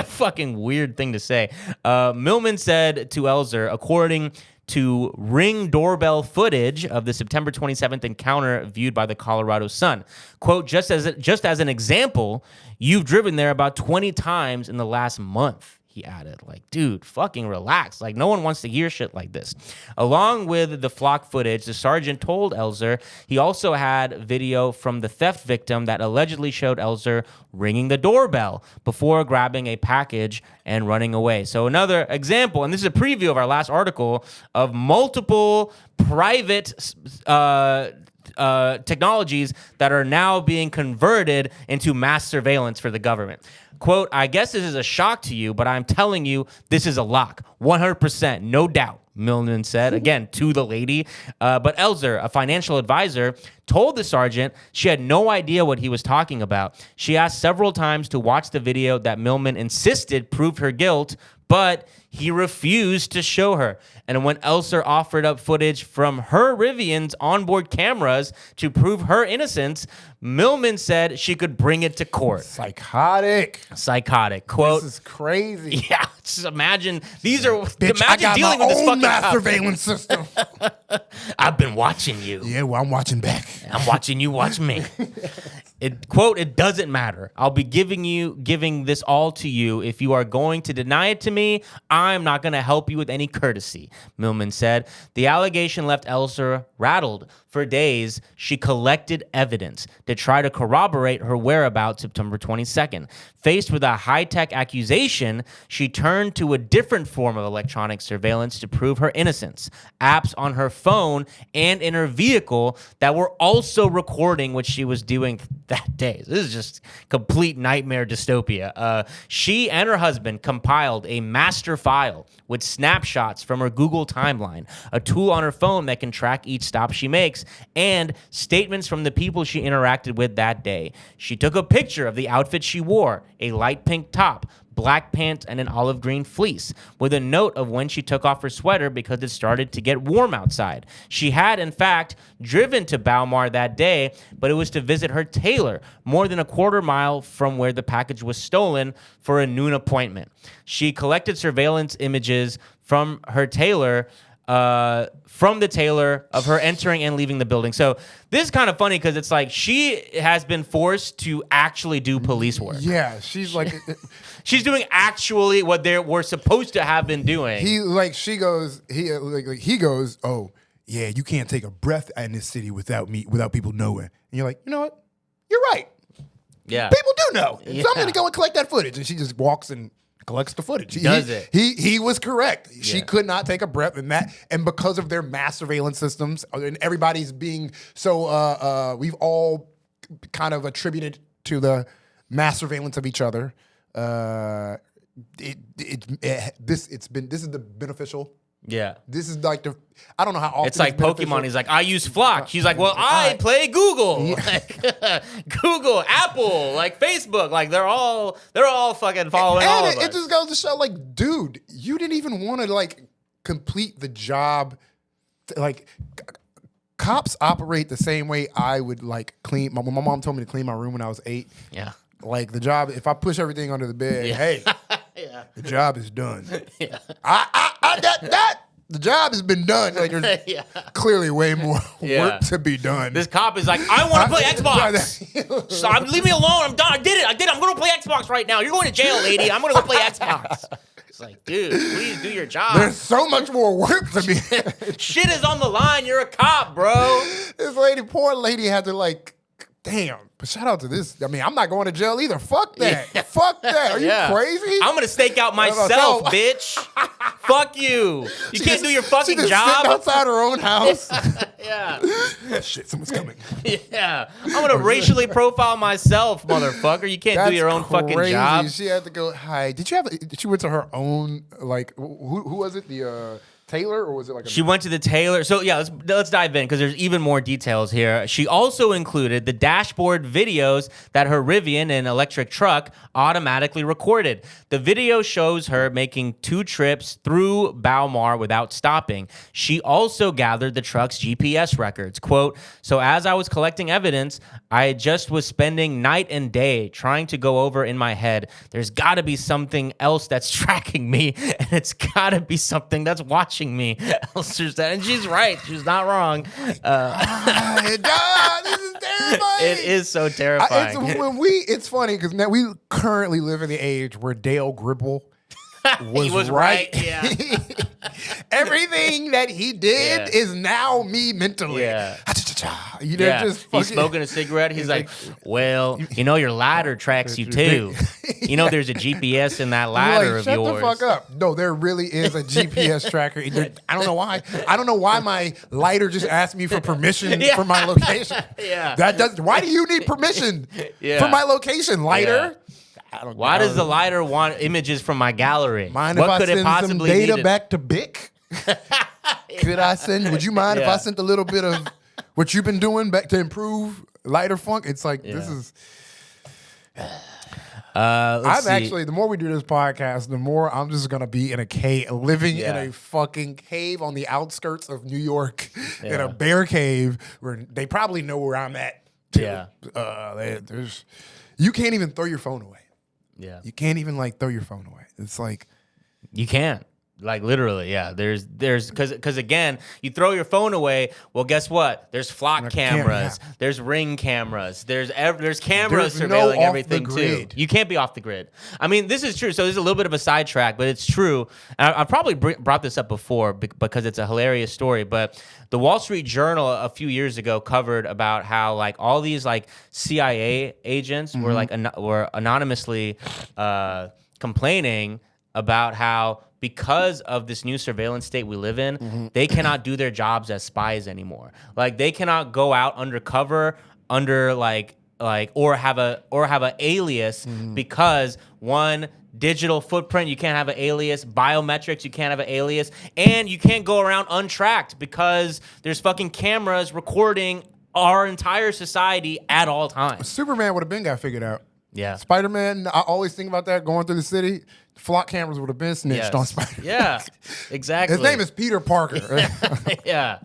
fucking weird thing to say. Millman said to Elser, according to Ring doorbell footage of the September 27th encounter viewed by the Colorado Sun. Quote, just as an example, you've driven there about 20 times in the last month. He added, like, dude, fucking relax. Like, no one wants to hear shit like this. Along with the flock footage, the sergeant told Elzer he also had video from the theft victim that allegedly showed Elzer ringing the doorbell before grabbing a package and running away. So another example, and this is a preview of our last article, of multiple private technologies that are now being converted into mass surveillance for the government. Quote, I guess this is a shock to you, but I'm telling you, this is a lock. 100%, no doubt, Millman said, again, to the lady. But Elzer, a financial advisor, told the sergeant she had no idea what he was talking about. She asked several times to watch the video that Millman insisted proved her guilt, but he refused to show her. And when Elzer offered up footage from her Rivian's onboard cameras to prove her innocence, Millman said she could bring it to court. Psychotic. Quote, this is crazy. Yeah, just imagine these are. Bitch, imagine I got dealing my with this own fucking mass cop. surveillance system. I've been watching you. Yeah, well, I'm watching back. I'm watching you watch me. It doesn't matter. I'll be giving this all to you. If you are going to deny it to me, I'm not going to help you with any courtesy, Millman said. The allegation left Elzer rattled. For days, she collected evidence to try to corroborate her whereabouts September 22nd. Faced with a high-tech accusation, she turned to a different form of electronic surveillance to prove her innocence. Apps on her phone and in her vehicle that were also recording what she was doing that day. This is just complete nightmare dystopia. She and her husband compiled a master file with snapshots from her Google timeline, a tool on her phone that can track each stop she makes, and statements from the people she interacted with that day. She took a picture of the outfit she wore, a light pink top, black pants, and an olive green fleece, with a note of when she took off her sweater because it started to get warm outside. She had, in fact, driven to Balmar that day, but it was to visit her tailor, more than a quarter mile from where the package was stolen, for a noon appointment. She collected surveillance images from her tailor, from the tailor, of her entering and leaving the building. So this is kind of funny because it's like she has been forced to actually do police work. Yeah, she's like... She's doing actually what they were supposed to have been doing. He goes, oh, yeah, you can't take a breath in this city without people knowing. And you're like, you know what? You're right. Yeah. People do know. Yeah. So I'm going to go and collect that footage. And she just walks and collects the footage. He was correct. Yeah. She could not take a breath in that. And because of their mass surveillance systems, and everybody's being so, we've all kind of attributed to the mass surveillance of each other. This is the beneficial. Yeah. This is like I don't know how often it's like Pokemon. He's like, I use Flock. She's like, well, I play Google. Yeah. Like, Google, Apple, like Facebook. Like they're all fucking following all of us. It just goes to show, like, dude, you didn't even want to like complete the job. Like, cops operate the same way I would like clean. My mom told me to clean my room when I was 8. Yeah. Like the job, if I push everything under the bed, hey, yeah. The job is done. Yeah. The job has been done. Like there's clearly way more work to be done. This cop is like, I want to play Xbox. So leave me alone. I'm done. I did it. I'm going to play Xbox right now. You're going to jail, lady. I'm going to go play Xbox. It's like, dude, please do your job. There's so much more work to be. Shit is on the line. You're a cop, bro. This poor lady had to like, damn. But shout out to this. I mean, I'm not going to jail either. Fuck that. Yeah. Fuck that. Are you crazy? I'm going to stake out myself, bitch. Fuck you. You can't do your fucking job. Outside her own house. Yeah. Shit, someone's coming. Yeah. I'm going to racially profile myself, motherfucker. You can't do your own fucking job. She had to go, hi. Did she went to her own, like, who was it? The, Taylor, or was it like she went to the tailor? So yeah, let's dive in because there's even more details here. She also included the dashboard videos that her Rivian, an electric truck, automatically recorded. The video shows her making 2 trips through Balmar without stopping. She also gathered the truck's GPS records. Quote, so as I was collecting evidence, I just was spending night and day trying to go over in my head, there's got to be something else that's tracking me, and it's got to be something that's watching watching me, Elster said. And she's right. She's not wrong. This is terrifying. It is so terrifying. It's funny because now we currently live in the age where Dale Gribble was right. Yeah. Everything that he did is now me mentally. Yeah. Just he's smoking a cigarette. He's like, well, your ladder tracks you too. There's a GPS in that ladder of yours. Shut the fuck up. No, there really is a GPS tracker. I don't know why. I don't know why my lighter just asked me for permission for my location. Why do you need permission for my location, lighter? Why does the lighter want images from my gallery? Mind if I send some data back to Bic? Would you mind if I sent a little bit of what you've been doing back to improve lighter funk? It's like, this is... the more we do this podcast, the more I'm just going to be in a cave, living in a fucking cave on the outskirts of New York, in a bear cave where they probably know where I'm at. Too. Yeah. You can't even throw your phone away. Yeah. You can't even throw your phone away. It's like... You can't. Literally, yeah. There's because again, you throw your phone away. Well, guess what? There's flock cameras. There's ring cameras. There's cameras surveilling everything too. You can't be off the grid. I mean, this is true. So there's a little bit of a sidetrack, but it's true. And I've probably brought this up before because it's a hilarious story. But the Wall Street Journal a few years ago covered about how all these CIA agents were anonymously complaining about how, because of this new surveillance state we live in, they cannot do their jobs as spies anymore. They cannot go out undercover or have a alias because one, digital footprint, you can't have an alias, biometrics, you can't have an alias, and you can't go around untracked because there's fucking cameras recording our entire society at all times. Superman would have been got figured out. Yeah. Spider-Man, I always think about that going through the city. Flock cameras would have been snitched on Spider-Man. Yeah, exactly. His name is Peter Parker. Yeah.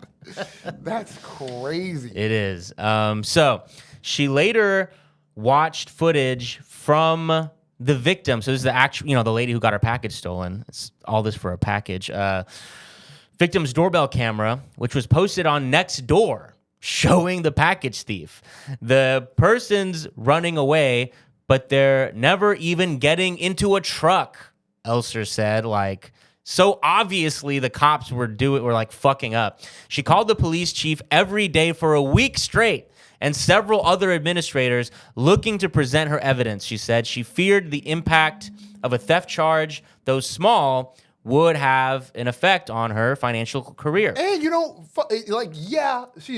That's crazy. It is. So she later watched footage from the victim. So this is the actual, the lady who got her package stolen. It's all this for a package. Victim's doorbell camera, which was posted on Nextdoor, showing the package thief. The person's running away, but they're never even getting into a truck, Elster said. So obviously the cops were fucking up. She called the police chief every day for a week straight and several other administrators looking to present her evidence. She said she feared the impact of a theft charge, though small, would have an effect on her financial career. And she's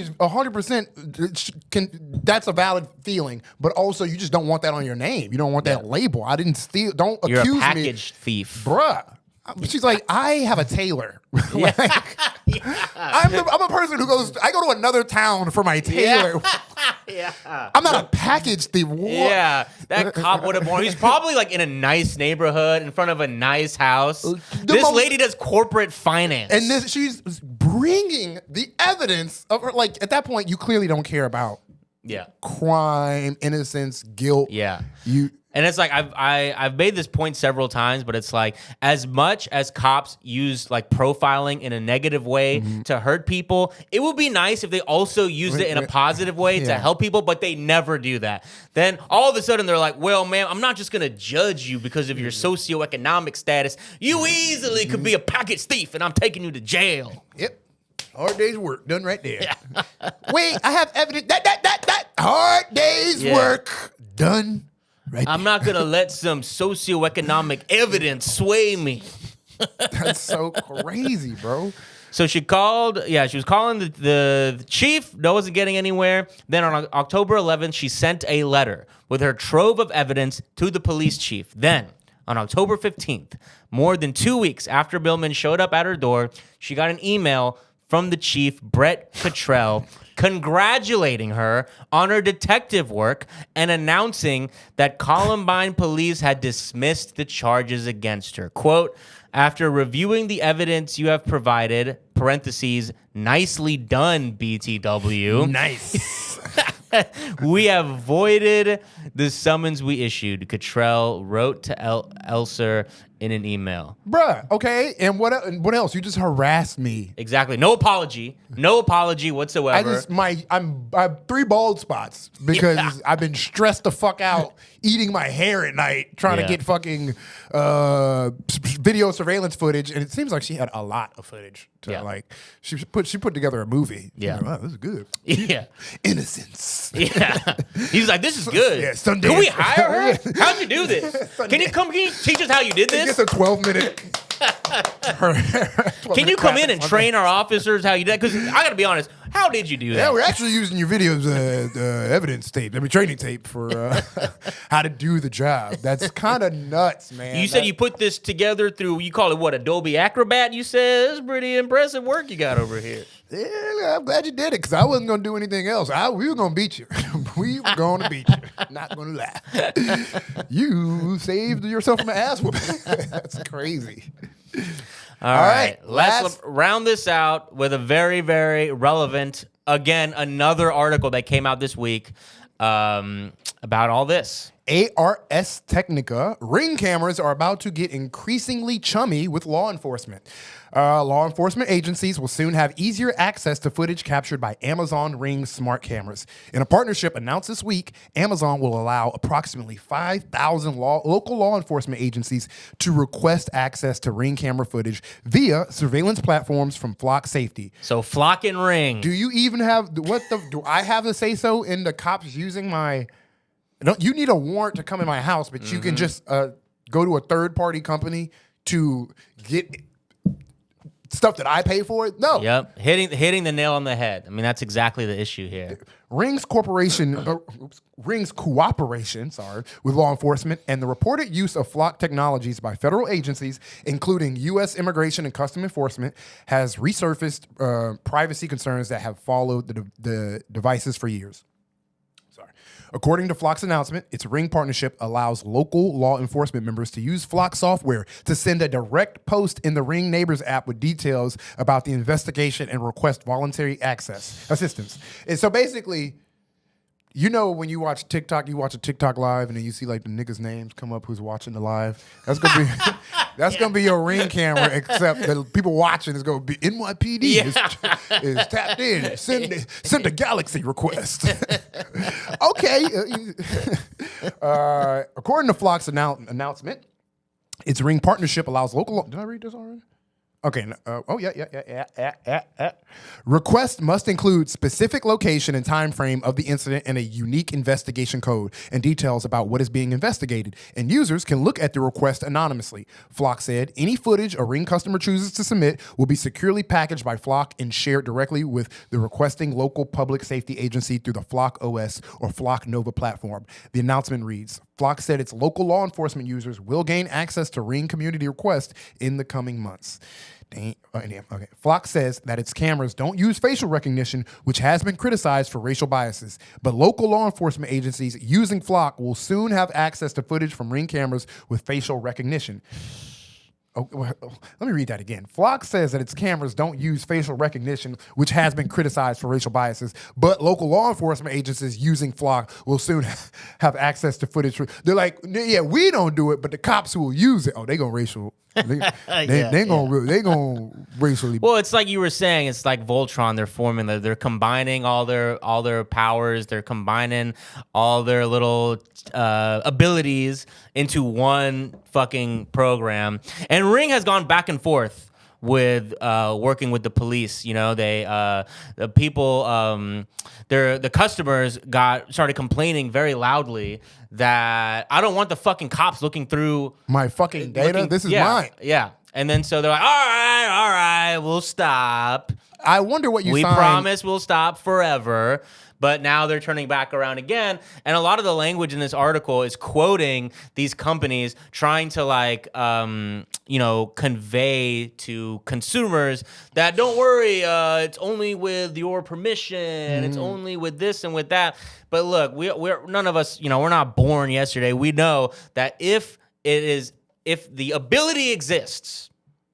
100%, that's a valid feeling, but also you just don't want that on your name. You don't want that label. I didn't steal, don't accuse me. You're a package thief. Bruh. She's like, I have a tailor. I'm a person who I go to another town for my tailor. Yeah. I'm not a package thief. What? Yeah, that cop would have born. He's probably in a nice neighborhood in front of a nice house. This lady does corporate finance. And she's bringing the evidence of her. At that point, you clearly don't care about crime, innocence, guilt. Yeah. And it's I've made this point several times, but it's as much as cops use profiling in a negative way to hurt people, it would be nice if they also used it in a positive way to help people, but they never do that. Then all of a sudden they're like, well, ma'am, I'm not just going to judge you because of your socioeconomic status. You easily could be a package thief and I'm taking you to jail. Yep. Hard day's work done right there. Yeah. Wait, I have evidence. That hard day's work done. Right. I'm not going to let some socioeconomic evidence sway me. That's so crazy, bro. So she called, she was calling the chief. No, wasn't getting anywhere. Then on October 11th, she sent a letter with her trove of evidence to the police chief. Then on October 15th, more than 2 weeks after Billman showed up at her door, she got an email from the chief, Brett Cottrell, congratulating her on her detective work and announcing that Columbine police had dismissed the charges against her. Quote, after reviewing the evidence you have provided, parentheses, nicely done, BTW. Nice. We have voided the summons we issued, Cottrell wrote to Elser in an email. Bruh, okay. And what else? You just harassed me. Exactly. No apology. No apology whatsoever. I have 3 bald spots because I've been stressed the fuck out eating my hair at night trying to get fucking video surveillance footage, and it seems like she had a lot of footage to like she put together a movie. Yeah. Like, wow, this is good. Yeah. Innocence. Yeah. He's like, this is good. Yeah, Sundance. Can we hire her? How'd you do this? Can you teach us how you did this? It's a 12-minute. Can you come in and train our officers how you did? Because I got to be honest, how did you do that? Yeah, we're actually using your videos, evidence tape, training tape for how to do the job. That's kind of nuts, man. You said you put this together through, you call it what, Adobe Acrobat? You said it's pretty impressive work you got over here. Yeah, I'm glad you did it because I wasn't going to do anything else. We were going to beat you. We were going to beat you. Not going to lie. You saved yourself from an ass whooping. That's crazy. All right. Let's round this out with a very, very relevant, again, another article that came out this week about all this. Ars Technica, Ring cameras are about to get increasingly chummy with law enforcement. Law enforcement agencies will soon have easier access to footage captured by Amazon Ring smart cameras. In a partnership announced this week, Amazon will allow approximately 5,000 local law enforcement agencies to request access to Ring camera footage via surveillance platforms from Flock Safety. So Flock and Ring. Do you even have do I have to say so in the cops using my? You need a warrant to come in my house, but you can just go to a third-party company to get stuff that I pay for. No. Yep. Hitting the nail on the head. I mean, that's exactly the issue here. Rings cooperation with law enforcement and the reported use of Flock technologies by federal agencies, including U.S. Immigration and Customs Enforcement, has resurfaced privacy concerns that have followed the devices for years. According to Flock's announcement, its Ring partnership allows local law enforcement members to use Flock software to send a direct post in the Ring Neighbors app with details about the investigation and request voluntary assistance. And so basically, you know, when you watch TikTok, you watch a TikTok live, and then you see like the niggas' names come up who's watching the live. That's gonna be gonna be your Ring camera, except the people watching is gonna be NYPD is tapped in. Send a Galaxy request. Okay. According to Flock's announcement, its Ring partnership allows local. Did I read this already? Okay. Request must include specific location and time frame of the incident and a unique investigation code and details about what is being investigated. And users can look at the request anonymously. Flock said any footage a Ring customer chooses to submit will be securely packaged by Flock and shared directly with the requesting local public safety agency through the Flock OS or Flock Nova platform. The announcement reads, Flock said its local law enforcement users will gain access to Ring community requests in the coming months. Okay. Flock says that its cameras don't use facial recognition, which has been criticized for racial biases. But local law enforcement agencies using Flock will soon have access to footage from Ring cameras with facial recognition. Let me read that again. Flock says that its cameras don't use facial recognition, which has been criticized for racial biases, but local law enforcement agencies using Flock will soon have access to footage. They're like, yeah, we don't do it, but the cops who will use it, they gonna racial. They gonna racially. Well, it's like you were saying. It's like Voltron. They're forming. They're combining all their powers. They're combining all their little abilities into one fucking program. And Ring has gone back and forth with working with the police. You know, the people, the customers started complaining very loudly that I don't want the fucking cops looking through my fucking data. This is mine. Yeah. And then so they're like, all right, we'll stop. I wonder what we promise we'll stop forever. But now they're turning back around again. And a lot of the language in this article is quoting these companies trying to convey to consumers that don't worry, it's only with your permission. It's only with this and with that. But look, we're none of us, we're not born yesterday. We know that if the ability exists,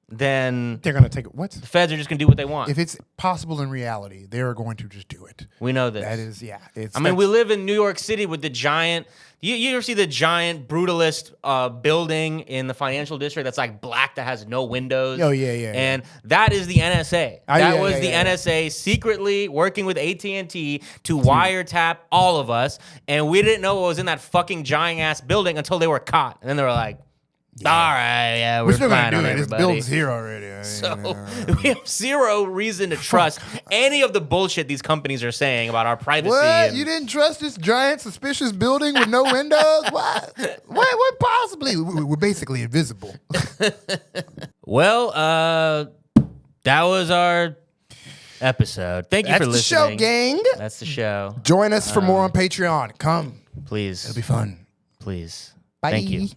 then they're gonna take it. What? The feds are just gonna do what they want. If it's possible in reality, they are going to just do it. We know this. That is, yeah. I mean, we live in New York City with the giant. You ever see the giant brutalist building in the financial district that's like black that has no windows? Oh yeah. And that is the NSA. That was the NSA secretly working with AT&T to wiretap all of us, and we didn't know what was in that fucking giant ass building until they were caught, and then they were like, all right, yeah, we're still fine gonna on do it. everybody. This building's here already. So we have zero reason to trust any of the bullshit these companies are saying about our privacy. What? You didn't trust this giant suspicious building with no windows? What? What possibly? We're basically invisible. Well, that was our episode. Thank you for listening. That's the show, gang. That's the show. Join us for more on Patreon. Come. Please. It'll be fun. Please. Bye. Thank you.